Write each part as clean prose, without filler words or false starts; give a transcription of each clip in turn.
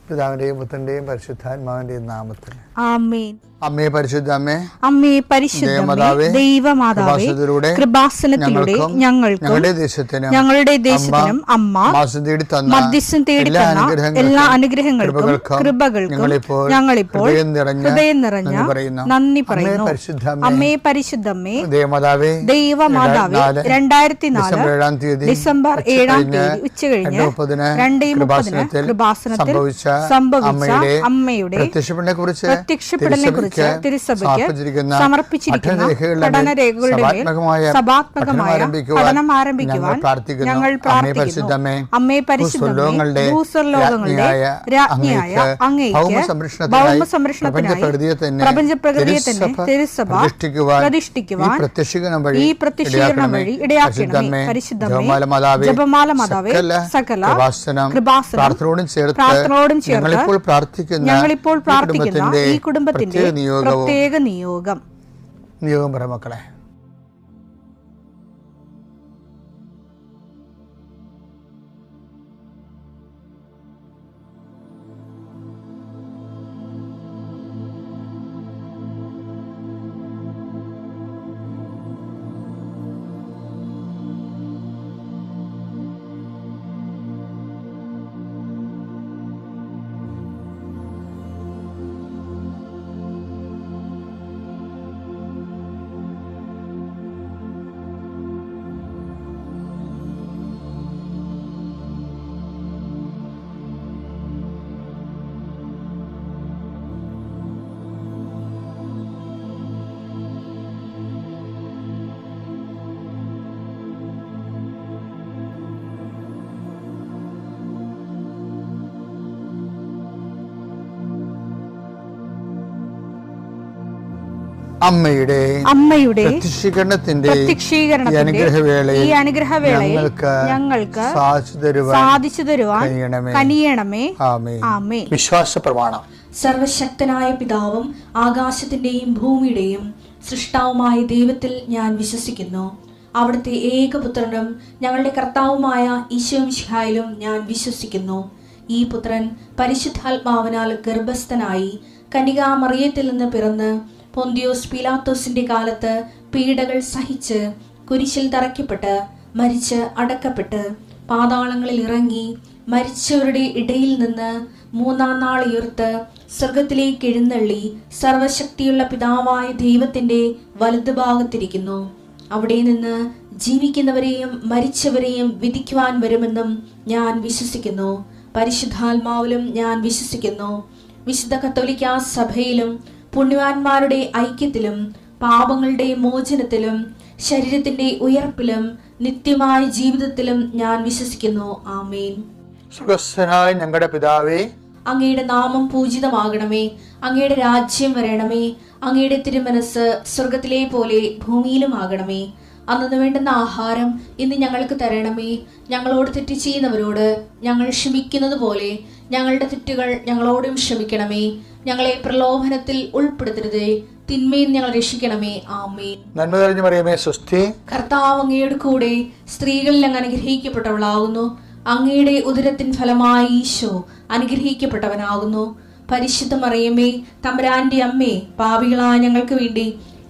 പിതാവിന്റെയും പുത്രന്റെയും പരിശുദ്ധാത്മാവിന്റെയും നാമത്തിൽ ആമേൻ. അമ്മേ പരിശുദ്ധ അമ്മേ, അമ്മേ പരിശുദ്ധമേ, ദൈവമാതാവേ, കൃപാസനത്തിലൂടെ ഞങ്ങളുടെ ദേശത്തിനും അമ്മ മധ്യസ്ഥം തേടി തന്ന എല്ലാ അനുഗ്രഹങ്ങൾക്കും കൃപകൾക്കും ഞങ്ങളിപ്പോൾ ഹൃദയം നിറഞ്ഞ നന്ദി പറയുന്നു. അമ്മേ പരിശുദ്ധമേ, ദൈവമാതാവേ, 2004 ഡിസംബർ 7 ഉച്ചകഴിഞ്ഞ് 2:30 കൃപാസനത്തിൽ സംഭവിച്ച അമ്മയുടെ പ്രത്യക്ഷപ്പെടലിനെ കുറിച്ച് തിരുസഭയ്ക്ക് സമർപ്പിച്ചിരിക്കുന്ന പഠനരേഖകളുടെ സഭാത്മകമായ പഠനം ആരംഭിക്കുവാൻ ഞങ്ങൾ പ്രാർത്ഥിക്കുന്നു. അമ്മേ പരിശുദ്ധമേ, ഭൂസ്വർലോകങ്ങളുടെ രാജ്ഞിയായ അങ്ങേയ്ക്ക് ഭൗമ സംരക്ഷണത്തിനായി പ്രപഞ്ചപ്രകൃതിയെ തന്നെ തിരുസഭ പ്രതിഷ്ഠിക്കുവാൻ ഈ പ്രത്യക്ഷീകരണം വഴി ഇടയാക്കണമേ. പരിശുദ്ധമേ, ജപമാല മാതാവേ, സകല കൃപാസനം പ്രാർത്ഥനയോടും ചേർത്ത് ഞങ്ങളിപ്പോൾ പ്രാർത്ഥിക്കുന്ന ഈ കുടുംബത്തിന്റെ പ്രത്യേക നിയോഗം പറ മക്കളെ. അമ്മയുടെ പ്രത്യക്ഷീകരണത്തിന്റെ ഈ അനുഗ്രഹവേളയിൽ ഞങ്ങൾക്ക് സാധിച്ചു തരുവാൻ കനിയണമേ. ആമേൻ. വിശ്വാസ പ്രമാണം. സർവശക്തനായ പിതാവും ആകാശത്തിന്റെയും ഭൂമിയുടെയും സൃഷ്ടാവുമായ ദൈവത്തിൽ ഞാൻ വിശ്വസിക്കുന്നു. അവിടുത്തെ ഏകപുത്രനും ഞങ്ങളുടെ കർത്താവുമായ ഈശോമിശിഹായിലും ഞാൻ വിശ്വസിക്കുന്നു. ഈ പുത്രൻ പരിശുദ്ധാത്മാവിനാൽ ഗർഭസ്ഥനായി കന്യകാമറിയത്തിൽ നിന്ന് പിറന്ന് പൊന്തിയോസ് പീലാത്തോസിന്റെ കാലത്ത് പീഡകൾ സഹിച്ച് കുരിശിൽ തറയ്ക്കപ്പെട്ട് മരിച്ച് അടക്കപ്പെട്ട് പാതാളങ്ങളിൽ ഇറങ്ങി മരിച്ചവരുടെ ഇടയിൽ നിന്ന് 3-ാം നാൾ ഉയർത്ത് സ്വർഗത്തിലേക്ക് എഴുന്നള്ളി സർവശക്തിയുള്ള പിതാവായ ദൈവത്തിന്റെ വലതുഭാഗത്തിരിക്കുന്നു. അവിടെ നിന്ന് ജീവിക്കുന്നവരെയും മരിച്ചവരെയും വിധിക്കുവാൻ വരുമെന്നും ഞാൻ വിശ്വസിക്കുന്നു. പരിശുദ്ധാത്മാവിലും ഞാൻ വിശ്വസിക്കുന്നു. വിശുദ്ധ കത്തോലിക്കാ സഭയിലും പുണ്യവാന്മാരുടെ ഐക്യത്തിലും പാപങ്ങളുടെ മോചനത്തിലും ശരീരത്തിന്റെ ഉയർപ്പിലും നിത്യമായ ജീവിതത്തിലും ഞാൻ വിശ്വസിക്കുന്നു. ആമേൻ. സ്വർഗ്ഗസ്ഥനായ ഞങ്ങളുടെ പിതാവേ, അങ്ങയുടെ നാമം പൂജിതമാകണമേ. അങ്ങയുടെ രാജ്യം വരണമേ. അങ്ങയുടെ തിരുമനസ് സ്വർഗത്തിലെ പോലെ ഭൂമിയിലും ആകണമേ. അന്നു വേണ്ടുന്ന ആഹാരം ഇന്ന് ഞങ്ങൾക്ക് തരണമേ. ഞങ്ങളോട് തെറ്റ് ചെയ്യുന്നവരോട് ഞങ്ങൾ ക്ഷമിക്കുന്നത് പോലെ ഞങ്ങളുടെ തെറ്റുകൾ ഞങ്ങളോടും ക്ഷമിക്കണമേ. ഞങ്ങളെ പ്രലോഭനത്തിൽ ഉൾപ്പെടുത്തരുതേ, തിന്മയിൽ ഞങ്ങൾ രക്ഷിക്കണമേ. ആമേൻ. നന്മ നിറഞ്ഞ മറിയമേ, സ്വസ്തി. കർത്താവ് അങ്ങയുടെ കൂടെ സ്ത്രീകളിൽ അങ്ങ് അനുഗ്രഹിക്കപ്പെട്ടവളാകുന്നു. അങ്ങയുടെ ഉദരത്തിൻ ഫലമായി ഈശോ അനുഗ്രഹിക്കപ്പെട്ടവനാകുന്നു. പരിശുദ്ധ മറിയമേ, തമ്പുരാന്റെ അമ്മേ, പാപികളായ ഞങ്ങൾക്ക് വേണ്ടി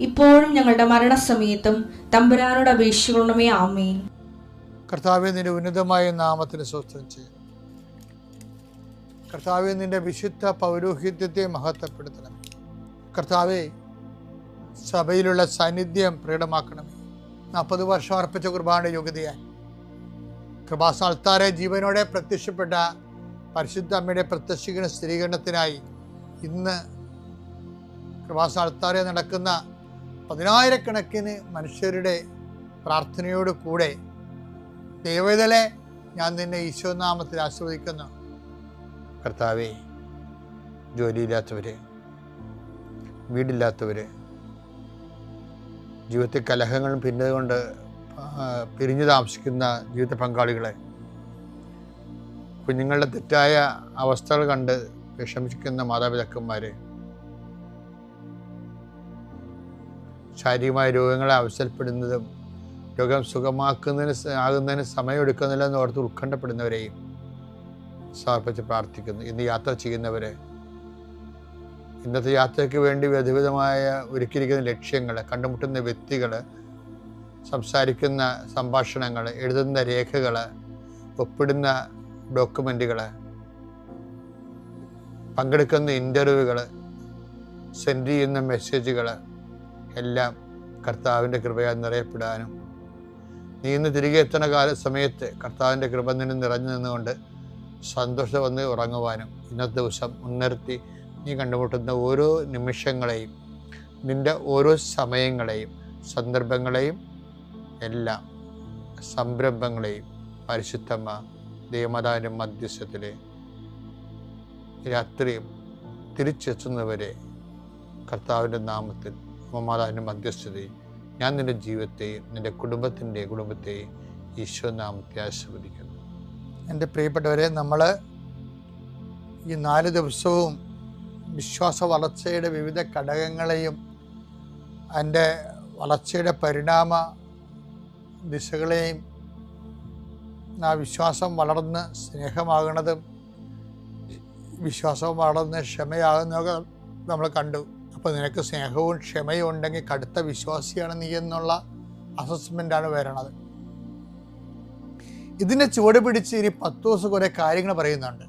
ഇപ്പോഴും ഞങ്ങളുടെ മരണസമയത്തും തമ്പുരാനോട് അപേക്ഷിക്കണമേ. ആമേൻ. കർത്താവേ, നിന്റെ ഉന്നതമായ നാമത്തിന് സ്തോത്രം ചെയ്യുന്നു. കർത്താവേ, നിന്റെ വിശുദ്ധ പൗരോഹിത്യത്തെ മഹത്വപ്പെടുത്തണം. കർത്താവേ, സഭയിലുള്ള സാന്നിധ്യം പ്രകടമാക്കണമേ. 40 വർഷം അർപ്പിച്ച കുർബാനയുടെ യോഗ്യതയായി കൃപാസ്ഥാനത്താരെ ജീവനോടെ പ്രത്യക്ഷപ്പെട്ട പരിശുദ്ധ അമ്മയുടെ പ്രത്യക്ഷീകരണ സ്ഥിരീകരണത്തിനായി ഇന്ന് കൃപാസ്ഥാനത്താരെ നടക്കുന്ന 10,000-കണക്കിന് മനുഷ്യരുടെ പ്രാർത്ഥനയോട് കൂടെ ദൈവവേദലെ ഞാൻ നിന്നെ ഈശോനാമത്തിൽ ആശീർവദിക്കുന്നു. കർത്താവേ, ജോലിയില്ലാത്തവര്, വീടില്ലാത്തവര്, ജീവിതത്തിൽ കലഹങ്ങളും ഭിന്നതകൊണ്ട് പിരിഞ്ഞു താമസിക്കുന്ന ജീവിത പങ്കാളികളെ, കുഞ്ഞുങ്ങളുടെ തെറ്റായ അവസ്ഥകൾ കണ്ട് വിഷമിക്കുന്ന മാതാപിതാക്കന്മാരെ, ശാരീരികമായ രോഗങ്ങളെ അവസരപ്പെടുന്നതും രോഗം സുഖമാക്കുന്നതിന് സമയമെടുക്കുന്നില്ലെന്ന് ഓർത്ത് ഉത്കണ്ഠപ്പെടുന്നവരെയും സമർപ്പിച്ച് പ്രാർത്ഥിക്കുന്നു. ഇന്ന് യാത്ര ചെയ്യുന്നവരെ, ഇന്നത്തെ യാത്രയ്ക്ക് വേണ്ടി വിവിധമായ ഒരുക്കിയിരിക്കുന്ന ലക്ഷ്യങ്ങൾ, കണ്ടുമുട്ടുന്ന വ്യക്തികൾ, സംസാരിക്കുന്ന സംഭാഷണങ്ങൾ, എഴുതുന്ന രേഖകൾ, ഒപ്പിടുന്ന ഡോക്യുമെൻറ്റുകൾ, പങ്കെടുക്കുന്ന ഇൻ്റർവ്യൂകൾ, സെൻഡ് ചെയ്യുന്ന മെസ്സേജുകൾ എല്ലാം കർത്താവിൻ്റെ കൃപയാൽ നിറയപ്പെടാനും, നീ ഇന്ന് തിരികെ എത്തുന്ന സമയത്ത് കർത്താവിൻ്റെ കൃപ നിന്നും നിറഞ്ഞു നിന്നുകൊണ്ട് സന്തോഷം വന്ന് ഉറങ്ങുവാനും, ഇന്നത്തെ ദിവസം മുൻനിർത്തി നീ കണ്ടുമുട്ടുന്ന ഓരോ നിമിഷങ്ങളെയും, നിൻ്റെ ഓരോ സമയങ്ങളെയും, സന്ദർഭങ്ങളെയും, എല്ലാ സംരംഭങ്ങളെയും പരിശുദ്ധമ്മ ദൈവമാതാവിൻ്റെ മധ്യസ്ഥത്തിൽ രാത്രിയും തിരിച്ചെത്തുന്നവരെ കർത്താവിൻ്റെ നാമത്തിൽ മാതാവിൻ്റെ മധ്യസ്ഥതയും ഞാൻ നിൻ്റെ ജീവിതത്തെയും നിൻ്റെ കുടുംബത്തെയും ഈശോ നാമത്തെ ആശീർവദിക്കുന്നു. എൻ്റെ പ്രിയപ്പെട്ടവരെ, നമ്മൾ ഈ 4 ദിവസവും വിശ്വാസ വളർച്ചയുടെ വിവിധ ഘടകങ്ങളെയും അതിൻ്റെ വളർച്ചയുടെ പരിണാമ ദിശകളെയും, ആ വിശ്വാസം വളർന്ന് സ്നേഹമാകുന്നതും വിശ്വാസം വളർന്ന് ക്ഷമയാകുന്നതൊക്കെ നമ്മൾ കണ്ടു. അപ്പോൾ നിനക്ക് സ്നേഹവും ക്ഷമയും ഉണ്ടെങ്കിൽ കടുത്ത വിശ്വാസിയാണ് നീ എന്നുള്ള അസസ്മെൻ്റാണ് വരണത്. ഇതിനെ ചുവട് പിടിച്ച് ഇനി 10 ദിവസം കുറേ കാര്യങ്ങൾ പറയുന്നുണ്ട്.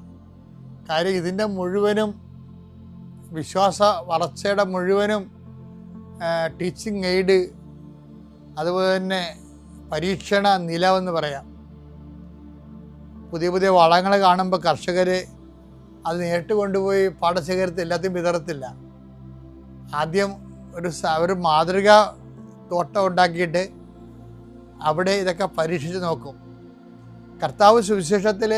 കാര്യം ഇതിൻ്റെ മുഴുവനും വിശ്വാസ വളർച്ചയുടെ മുഴുവനും ടീച്ചിങ് എയ്ഡ്, അതുപോലെ തന്നെ പരീക്ഷണ നിലവെന്ന് പറയാം. പുതിയ പുതിയ വളങ്ങൾ കാണുമ്പോൾ കർഷകർ അത് നേരിട്ട് കൊണ്ടുപോയി പാടശേഖരത്തിൽ എല്ലാத்தைയും വിതറത്തില്ല. ആദ്യം ഒരു മാതൃക തോട്ടം ഉണ്ടാക്കിയിട്ട് അവിടെ ഇതൊക്കെ പരീക്ഷിച്ച് നോക്കും. കർത്താവ് സുവിശേഷത്തിൽ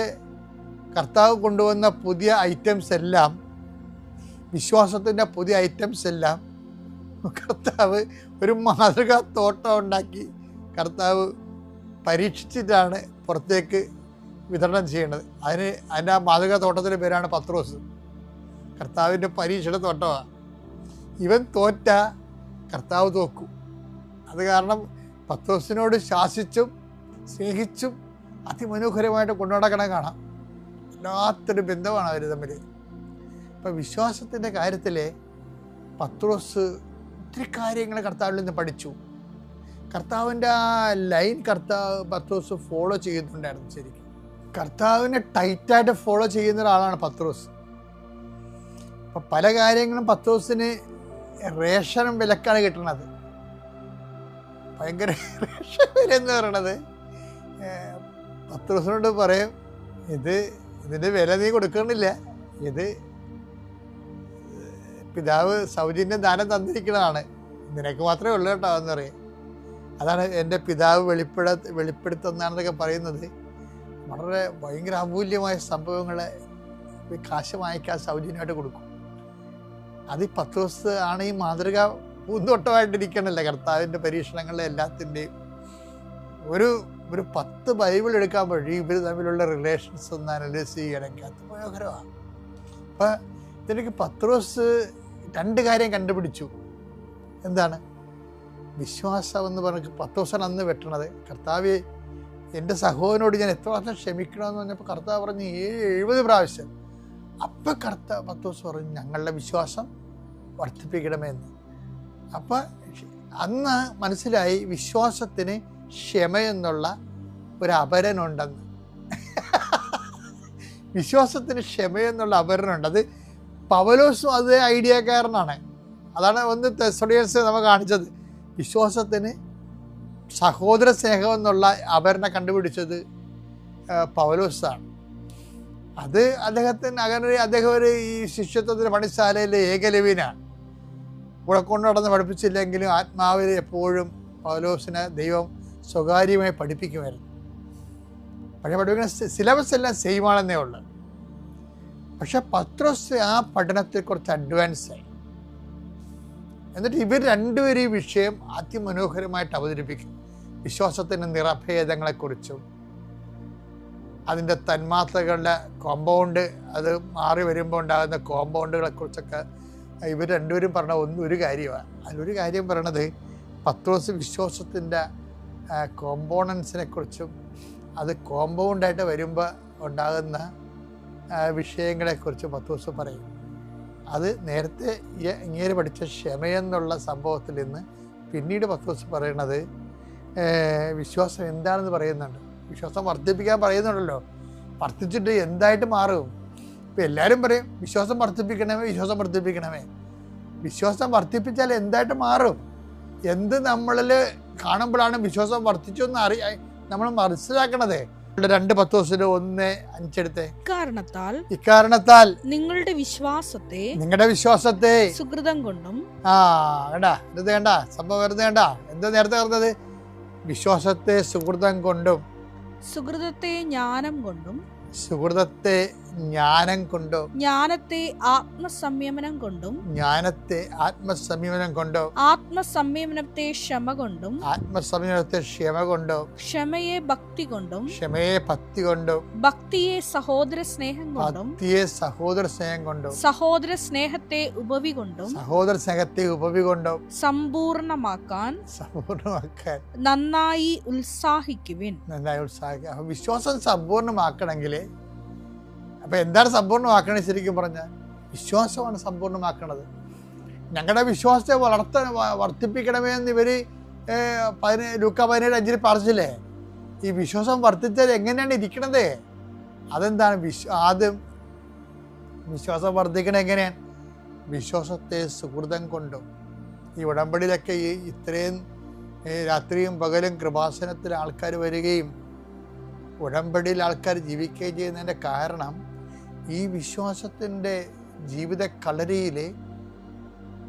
കർത്താവ് കൊണ്ടുവന്ന പുതിയ ഐറ്റംസ് എല്ലാം, വിശ്വാസത്തിൻ്റെ പുതിയ ഐറ്റംസ് എല്ലാം കർത്താവ് ഒരു മാതൃക തോട്ടം ഉണ്ടാക്കി കർത്താവ് പരീക്ഷിച്ചിട്ടാണ് പുറത്തേക്ക് വിതരണം ചെയ്യേണ്ടത്. അതിൻ്റെ ആ മാതൃക തോട്ടത്തിൻ്റെ പേരാണ് പത്രോസ്. കർത്താവിൻ്റെ പരീക്ഷയുടെ തോട്ടമാണ്. ഇവൻ തോറ്റ കർത്താവ് തോക്കും. അത് കാരണം പത്രോസിനോട് ശാസിച്ചും സ്നേഹിച്ചും അതിമനോഹരമായിട്ട് കൊണ്ടുനടക്കണ കാണാം. വല്ലാത്തൊരു ബന്ധമാണ് അവർ തമ്മിൽ. ഇപ്പം വിശ്വാസത്തിൻ്റെ കാര്യത്തിൽ പത്രോസ് ഒത്തിരി കാര്യങ്ങൾ കർത്താവിൽ നിന്ന് പഠിച്ചു. കർത്താവിൻ്റെ ആ ലൈൻ പത്രോസ് ഫോളോ ചെയ്യുന്നുണ്ടായിരുന്നു. ശരിക്കും കർത്താവിനെ ടൈറ്റായിട്ട് ഫോളോ ചെയ്യുന്ന ഒരാളാണ് പത്രോസ്. അപ്പം പല കാര്യങ്ങളും പത്രോസിന് റേഷനും വിലക്കാണ് കിട്ടുന്നത്. ഭയങ്കര റേഷൻ വില എന്ന് പറയണത്. പത്രോസിനോട് പറയും, ഇതിൻ്റെ വില നീ കൊടുക്കണില്ല, ഇത് പിതാവ് സൗജന്യം ദാനം തന്നിരിക്കുന്നതാണ്, നിനക്ക് മാത്രമേ ഉള്ളൂ കേട്ടോ എന്ന് പറയും. അതാണ് എൻ്റെ പിതാവ് വെളിപ്പെടുത്തുന്നതാണെന്നൊക്കെ പറയുന്നത്. വളരെ ഭയങ്കര അമൂല്യമായ സംഭവങ്ങളെ കാശ് വാങ്ങിക്കാൻ സൗജന്യമായിട്ട് കൊടുക്കും. അത് ഈ പത്രോസ് ആണ് ഈ മാതൃക പൂന്തോട്ടമായിട്ടിരിക്കണല്ലേ കർത്താവിൻ്റെ പരീക്ഷണങ്ങളിലെ എല്ലാത്തിൻ്റെയും. ഒരു 10 ബൈബിൾ എടുക്കാൻ വഴി ഇവർ തമ്മിലുള്ള റിലേഷൻസ് ഒന്ന് അനലൈസ് ചെയ്യണമെങ്കിൽ അത് മനോഹരമാണ്. അപ്പം ഇതിലേക്ക് പത്രോസ് 2 കാര്യം കണ്ടുപിടിച്ചു. എന്താണ് വിശ്വാസം എന്ന് പറഞ്ഞ് പത്രോസാണ് അന്ന് വെട്ടണത്. കർത്താവ് എൻ്റെ സഹോദരനോട് ഞാൻ എത്ര പ്രാവശ്യം ക്ഷമിക്കണമെന്ന് പറഞ്ഞപ്പോൾ കർത്താവ് പറഞ്ഞ് 70 പ്രാവശ്യം. അപ്പം പത്രോസ് പറഞ്ഞു ഞങ്ങളുടെ വിശ്വാസം വർദ്ധിപ്പിക്കണമെന്ന്. അപ്പം അന്ന് മനസ്സിലായി വിശ്വാസത്തിന് ക്ഷമയെന്നുള്ള ഒരു അപരനുണ്ടെന്ന്. വിശ്വാസത്തിന് ക്ഷമയെന്നുള്ള അപരനുണ്ട്. അത് പൗലോസും അത് ഐഡിയക്കാരനാണ്. അതാണ് ഒന്ന് തെസ്സലോനിയൻസ് നമ്മൾ കാണിച്ചത്. വിശ്വാസത്തിന് സഹോദര സ്നേഹം എന്നുള്ള അപരനെ കണ്ടുപിടിച്ചത് പൗലോസാണ്. അത് അദ്ദേഹം ഒരു ഈ ശിഷ്യത്വത്തിൻ്റെ പണിശാലയിലെ ഏകലവ്യനാണ്. കൂടെ കൊണ്ട് നടന്ന് പഠിപ്പിച്ചില്ലെങ്കിലും ആത്മാവിൽ എപ്പോഴും പൗലോസിനെ ദൈവം സ്വകാര്യമായി പഠിപ്പിക്കുമായിരുന്നു. പക്ഷേ പഠിപ്പിക്കുന്ന സിലബസ് എല്ലാം സെയിമാണെന്നേ ഉള്ളൂ. പക്ഷെ പത്രോസ് ആ പഠനത്തിൽ കുറച്ച് അഡ്വാൻസായി. എന്നിട്ട് ഇവർ രണ്ടുപേരും ഈ വിഷയം അതിമനോഹരമായിട്ട് അവതരിപ്പിക്കും. വിശ്വാസത്തിൻ്റെ നിറഭേദങ്ങളെക്കുറിച്ചും അതിൻ്റെ തന്മാത്രകളുടെ കോമ്പൗണ്ട്, അത് മാറി വരുമ്പോൾ ഉണ്ടാകുന്ന കോമ്പൗണ്ടുകളെക്കുറിച്ചൊക്കെ ഇവർ രണ്ടുപേരും പറഞ്ഞ ഒരു കാര്യമാണ്. അതിലൊരു കാര്യം പറയണത് പത്രോസ് വിശ്വാസത്തിൻ്റെ കോമ്പോണൻസിനെ കുറിച്ചും അത് കോമ്പൗണ്ടായിട്ട് വരുമ്പോൾ ഉണ്ടാകുന്ന വിഷയങ്ങളെക്കുറിച്ച് പത്രോസ് പറയും. അത് നേരത്തെ ഇങ്ങനെ പഠിച്ച ക്ഷമയെന്നുള്ള സംഭവത്തിൽ നിന്ന് പിന്നീട് പത്രോസ് പറയുന്നത് വിശ്വാസം എന്താണെന്ന് പറയുന്നുണ്ട്. വിശ്വാസം വർദ്ധിപ്പിക്കാൻ പറയുന്നുണ്ടല്ലോ. വർദ്ധിച്ചിട്ട് എന്തായിട്ട് മാറും? ഇപ്പം എല്ലാവരും പറയും വിശ്വാസം വർദ്ധിപ്പിക്കണമേ, വിശ്വാസം വർദ്ധിപ്പിക്കണമേ. വിശ്വാസം വർദ്ധിപ്പിച്ചാൽ എന്തായിട്ട് മാറും? എന്ത് നമ്മളിൽ കാണുമ്പോഴാണ് വിശ്വാസം വർദ്ധിച്ചു എന്ന് നമ്മൾ മനസ്സിലാക്കണത്. 2 പത്രോസിന് 1:5 ഇക്കാരണത്താൽ നിങ്ങളുടെ വിശ്വാസത്തെ സുകൃതം കൊണ്ടും ഇത് വേണ്ട സംഭവം വെറുതെ വേണ്ട. എന്താ നേരത്തെ പറഞ്ഞത്? വിശ്വാസത്തെ സുകൃതം കൊണ്ടും സുകൃതത്തെ ജ്ഞാനം കൊണ്ടും ജ്ഞാനത്തെ ആത്മസംയമനം കൊണ്ടും ആത്മസംയമനത്തെ ക്ഷമ കൊണ്ടും ക്ഷമയെ ഭക്തി കൊണ്ടും ഭക്തിയെ സഹോദര സ്നേഹം കൊണ്ടും സഹോദര സ്നേഹത്തെ ഉപവി കൊണ്ടും സമ്പൂർണമാക്കാൻ നന്നായി ഉത്സാഹിക്കുവിൻ. വിശ്വാസം സമ്പൂർണ്ണമാക്കണമെങ്കിൽ അപ്പം എന്താണ് സമ്പൂർണ്ണമാക്കണത്? ശരിക്കും പറഞ്ഞാൽ വിശ്വാസമാണ് സമ്പൂർണ്ണമാക്കണത്. ഞങ്ങളുടെ വിശ്വാസത്തെ വർദ്ധിപ്പിക്കണമേ എന്ന് ഇവർ ലൂക്ക 17:5 പറഞ്ഞില്ലേ? ഈ വിശ്വാസം വർദ്ധിച്ചാൽ എങ്ങനെയാണ് ഇരിക്കണത്? അതെന്താണ്? ആദ്യം വിശ്വാസം വർദ്ധിക്കണത് എങ്ങനെയാണ്? വിശ്വാസത്തെ സുഹൃതം കൊണ്ടും. ഈ ഉടമ്പടിയിലൊക്കെ ഇത്രയും രാത്രിയും പകലും കൃപാസനത്തിൽ ആൾക്കാർ വരികയും ഉടമ്പടിയിൽ ആൾക്കാർ ജീവിക്കുകയും ചെയ്യുന്നതിൻ്റെ കാരണം ഈ വിശ്വാസത്തിൻ്റെ ജീവിത കളരിയിൽ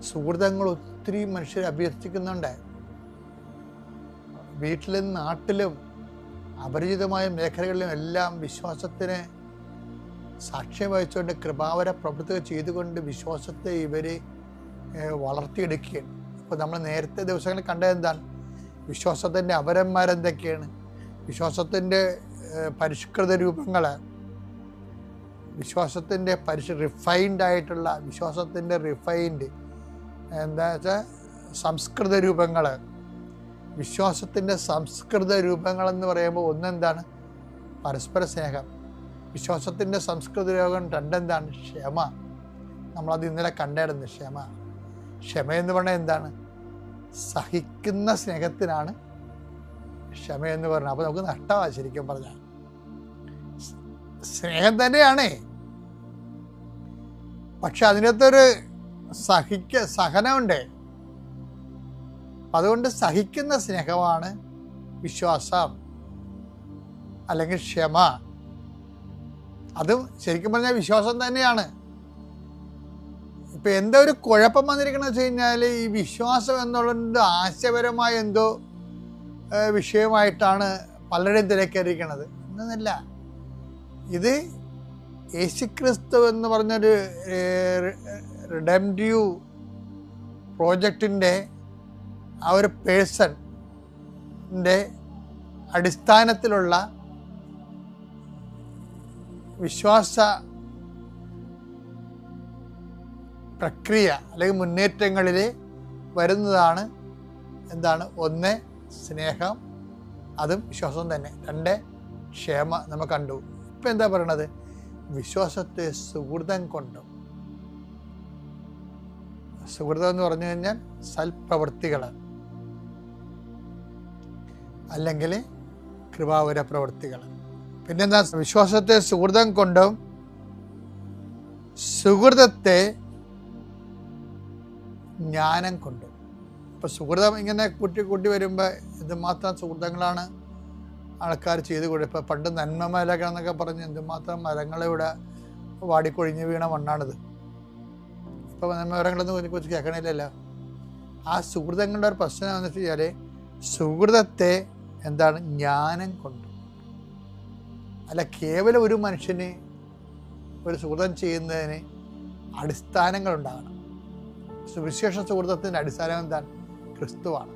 സുഹൃതങ്ങൾ ഒത്തിരി മനുഷ്യർ അഭ്യർത്ഥിക്കുന്നുണ്ട്. വീട്ടിലും നാട്ടിലും അപരിചിതമായ മേഖലകളിലും എല്ലാം വിശ്വാസത്തിന് സാക്ഷ്യം വഹിച്ചുകൊണ്ട് കൃപാവര പ്രവൃത്തികൾ ചെയ്തുകൊണ്ട് വിശ്വാസത്തെ ഇവർ വളർത്തിയെടുക്കുകയാണ്. അപ്പോൾ നമ്മൾ നേരത്തെ ദിവസങ്ങളിൽ കണ്ടത് എന്താണ്? വിശ്വാസത്തിൻ്റെ അപരന്മാരെന്തൊക്കെയാണ്? വിശ്വാസത്തിൻ്റെ പരിഷ്കൃത രൂപങ്ങൾ, വിശ്വാസത്തിൻ്റെ റിഫൈൻഡ് ആയിട്ടുള്ള വിശ്വാസത്തിൻ്റെ എന്താ വെച്ചാൽ സംസ്കൃത രൂപങ്ങൾ. വിശ്വാസത്തിൻ്റെ സംസ്കൃത രൂപങ്ങളെന്ന് പറയുമ്പോൾ ഒന്നെന്താണ്? പരസ്പര സ്നേഹം. വിശ്വാസത്തിൻ്റെ സംസ്കൃത രൂപം 2 എന്താണ്? ക്ഷമ. നമ്മളത് ഇന്നലെ കണ്ടായിരുന്നു. ക്ഷമയെന്ന് പറഞ്ഞാൽ എന്താണ്? സഹിക്കുന്ന സ്നേഹത്തിനാണ് ക്ഷമയെന്ന് പറഞ്ഞാൽ. അപ്പോൾ നമുക്ക് നഷ്ടമാണ് ശരിക്കും പറഞ്ഞാൽ. സ്നേഹം തന്നെയാണ്, പക്ഷെ അതിനകത്തൊരു സഹനമുണ്ട്. അതുകൊണ്ട് സഹിക്കുന്ന സ്നേഹമാണ് വിശ്വാസം അല്ലെങ്കിൽ ക്ഷമ. അതും ശരിക്കും പറഞ്ഞാൽ വിശ്വാസം തന്നെയാണ്. ഇപ്പം എന്താ ഒരു കുഴപ്പം വന്നിരിക്കണമെന്ന് വെച്ച് കഴിഞ്ഞാൽ ഈ വിശ്വാസം എന്നുള്ളത് ആശയപരമായ എന്തോ വിഷയമായിട്ടാണ് പലരുടെയും തിരക്കേറിയിരിക്കുന്നത്. എന്നല്ല, ഇത് യേശുക്രിസ്തു എന്ന് പറഞ്ഞൊരു റിഡംറ്റീവ് പ്രോജക്റ്റിൻ്റെ ആ ഒരു പേഴ്സണിൻ്റെ അടിസ്ഥാനത്തിലുള്ള വിശ്വാസ പ്രക്രിയ അല്ലെങ്കിൽ മുന്നേറ്റങ്ങളിൽ വരുന്നതാണ് എന്താണ്? 1 സ്നേഹം, അതും വിശ്വാസം തന്നെ. 2 ക്ഷമ നമ്മൾ കണ്ടു. ഇപ്പം എന്താ പറയണത്? വിശ്വാസത്തെ സുഹൃതം കൊണ്ടും. സുഹൃതം എന്ന് പറഞ്ഞു കഴിഞ്ഞാൽ സൽപ്രവൃത്തികൾ അല്ലെങ്കിൽ കൃപാവര പ്രവൃത്തികൾ. പിന്നെന്താ? വിശ്വാസത്തെ സുഹൃതം കൊണ്ടും സുഹൃതത്തെ ജ്ഞാനം കൊണ്ടും. ഇപ്പം സുഹൃതം ഇങ്ങനെ കൂട്ടി വരുമ്പോൾ എന്തുമാത്രം സുഹൃതങ്ങളാണ് ആൾക്കാർ ചെയ്ത് കൊടുക്കുക. ഇപ്പം പണ്ട് നന്മ മലകൾ എന്നൊക്കെ പറഞ്ഞ് എന്തുമാത്രം മരങ്ങളിവിടെ വാടിക്കൊഴിഞ്ഞ് വീണ മണ്ണാണിത്. ഇപ്പം നന്മ മരങ്ങളൊന്നും ഇതിനെക്കുറിച്ച് കേൾക്കണില്ലല്ലോ. ആ സുഹൃതങ്ങളുടെ ഒരു പ്രശ്നം എന്ന് വെച്ച് കഴിഞ്ഞാൽ സുഹൃതത്തെ എന്താണ്? ജ്ഞാനം കൊണ്ട്. അല്ല, കേവലം ഒരു മനുഷ്യന് ഒരു സുഹൃതം ചെയ്യുന്നതിന് അടിസ്ഥാനങ്ങളുണ്ടാകണം. സുവിശേഷ സുഹൃതത്തിൻ്റെ അടിസ്ഥാനം എന്താണ്? ക്രിസ്തുവാണ്.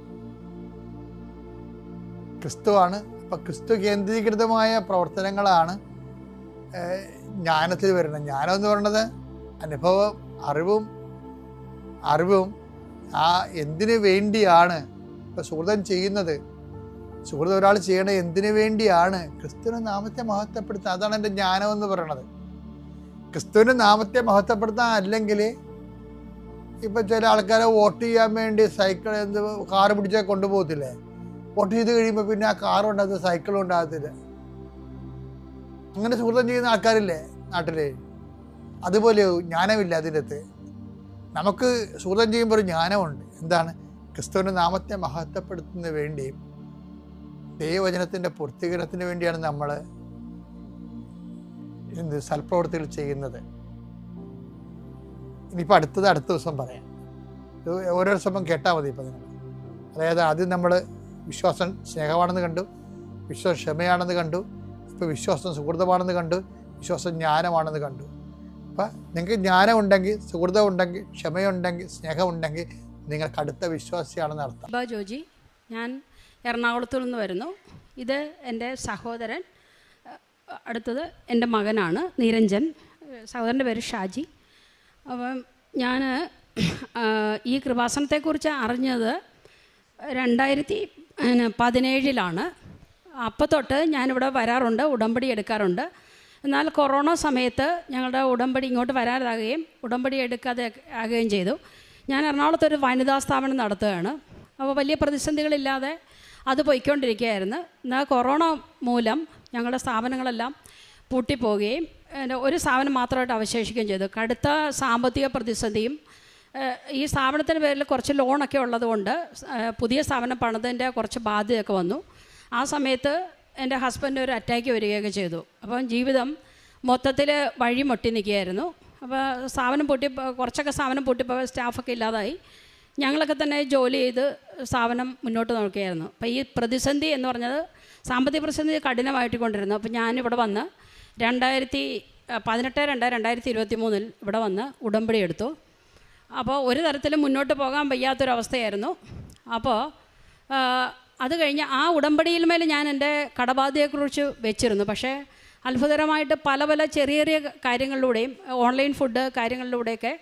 അപ്പം ക്രിസ്തു കേന്ദ്രീകൃതമായ പ്രവർത്തനങ്ങളാണ് ജ്ഞാനത്തിൽ വരുന്നത്. ജ്ഞാനം എന്ന് പറയുന്നത് അനുഭവം, അറിവും ആ എന്തിനു വേണ്ടിയാണ് ഇപ്പം സുഹൃതം ചെയ്യുന്നത്, സുഹൃതം ഒരാൾ ചെയ്യണത് എന്തിനു വേണ്ടിയാണ്? ക്രിസ്തുവിൻ്റെ നാമത്തെ മഹത്വപ്പെടുത്തുക. അതാണ് എൻ്റെ ജ്ഞാനം എന്ന് പറയണത്. ക്രിസ്തുവിൻ്റെ നാമത്തെ മഹത്വപ്പെടുത്താൻ അല്ലെങ്കിൽ ഇപ്പം ചില ആൾക്കാരെ വോട്ട് ചെയ്യാൻ വേണ്ടി സൈക്കിൾ കാറ് പിടിച്ചാൽ കൊണ്ടുപോകത്തില്ലേ? വോട്ട് ചെയ്ത് കഴിയുമ്പോൾ പിന്നെ ആ കാറും ഉണ്ടാകത്തില്ല, സൈക്കിളും ഉണ്ടാകത്തില്ല. അങ്ങനെ സുഹൃത്തം ചെയ്യുന്ന ആൾക്കാരില്ലേ നാട്ടിൽ? അതുപോലെ ജ്ഞാനമില്ല അതിൻ്റെ അകത്ത്. നമുക്ക് സുഹൃത്തം ചെയ്യുമ്പോൾ ഒരു ജ്ഞാനമുണ്ട്. എന്താണ്? ക്രിസ്തുവിൻ്റെ നാമത്തെ മഹത്വപ്പെടുത്തുന്നതിന് വേണ്ടിയും ദൈവവചനത്തിൻ്റെ പൂർത്തീകരണത്തിന് വേണ്ടിയാണ് നമ്മൾ സൽപ്രവൃത്തികൾ ചെയ്യുന്നത്. ഇനിയിപ്പോൾ അടുത്ത ദിവസം പറയാം. ഇത് ഓരോ ദിവസം കേട്ടാൽ മതി. ഇപ്പം നിങ്ങൾ അതായത് ആദ്യം നമ്മൾ വിശ്വാസം സ്നേഹമാണെന്ന് കണ്ടു, വിശ്വാസം ക്ഷമയാണെന്ന് കണ്ടു, ഇപ്പോൾ വിശ്വാസം സുഹൃതമാണെന്ന് കണ്ടു, വിശ്വാസം ജ്ഞാനമാണെന്ന് കണ്ടു. അപ്പം നിങ്ങൾക്ക് ജ്ഞാനം ഉണ്ടെങ്കിൽ, സുഹൃതം ഉണ്ടെങ്കിൽ, ക്ഷമയുണ്ടെങ്കിൽ, സ്നേഹമുണ്ടെങ്കിൽ നിങ്ങൾക്ക് അടുത്ത വിശ്വാസിയാണെന്ന് അർത്ഥം. ജോജി, ഞാൻ എറണാകുളത്തു നിന്ന് വരുന്നു. ഇത് എൻ്റെ സഹോദരൻ, അടുത്തത് എൻ്റെ മകനാണ് നിരഞ്ജൻ, സഹോദരൻ്റെ പേര് ഷാജി. അപ്പം ഞാൻ ഈ കൃപാസനത്തെക്കുറിച്ച് അറിഞ്ഞത് 2017 അപ്പോൾ തൊട്ട് ഞാനിവിടെ വരാറുണ്ട്, ഉടമ്പടി എടുക്കാറുണ്ട്. എന്നാൽ കൊറോണ സമയത്ത് ഞങ്ങളുടെ ഉടമ്പടി ഇങ്ങോട്ട് വരാതാകുകയും ഉടമ്പടി എടുക്കാതെ ആകുകയും ചെയ്തു. ഞാൻ എറണാകുളത്തൊരു വനിതാ സ്ഥാപനം നടത്തുകയാണ്. അപ്പോൾ വലിയ പ്രതിസന്ധികളില്ലാതെ അത് പോയിക്കൊണ്ടിരിക്കുകയായിരുന്നു. എന്നാൽ കൊറോണ മൂലം ഞങ്ങളുടെ സ്ഥാപനങ്ങളെല്ലാം പൂട്ടിപ്പോവുകയും ഒരു സ്ഥാപനം മാത്രമായിട്ട് അവശേഷിക്കുകയും ചെയ്തു. കടുത്ത സാമ്പത്തിക പ്രതിസന്ധിയും ഈ സ്ഥാപനത്തിൻ്റെ പേരിൽ കുറച്ച് ലോണൊക്കെ ഉള്ളതുകൊണ്ട് പുതിയ സ്ഥാപനം പണിതിൻ്റെ കുറച്ച് ബാധ്യതയൊക്കെ വന്നു. ആ സമയത്ത് എൻ്റെ ഹസ്ബൻഡ് ഒരു അറ്റാക്ക് വരികയൊക്കെ ചെയ്തു. അപ്പം ജീവിതം മൊത്തത്തിൽ വഴിമുട്ടി നിൽക്കുകയായിരുന്നു. അപ്പോൾ സ്ഥാപനം കുറച്ചൊക്കെ സ്ഥാപനം പൂട്ടിപ്പോൾ സ്റ്റാഫൊക്കെ ഇല്ലാതായി. ഞങ്ങളൊക്കെ തന്നെ ജോലി ചെയ്ത് സ്ഥാപനം മുന്നോട്ട് നോക്കുകയായിരുന്നു. അപ്പോൾ ഈ പ്രതിസന്ധി എന്ന് പറഞ്ഞത് സാമ്പത്തിക പ്രതിസന്ധി കഠിനമായിട്ട് കൊണ്ടിരുന്നു. അപ്പോൾ ഞാനിവിടെ വന്ന് 2018-2023 ഇവിടെ വന്ന് ഉടമ്പടി എടുത്തു. അപ്പോൾ ഒരു തരത്തിലും മുന്നോട്ട് പോകാൻ വയ്യാത്തൊരവസ്ഥയായിരുന്നു. അപ്പോൾ അത് കഴിഞ്ഞ് ആ ഉടമ്പടിയിൽ മേൽ ഞാൻ എൻ്റെ കടബാധ്യതയെക്കുറിച്ച് വെച്ചിരുന്നു. പക്ഷേ അത്ഭുതകരമായിട്ട് പല ചെറിയ ചെറിയ കാര്യങ്ങളിലൂടെയും ഓൺലൈൻ ഫുഡ് കാര്യങ്ങളിലൂടെയൊക്കെ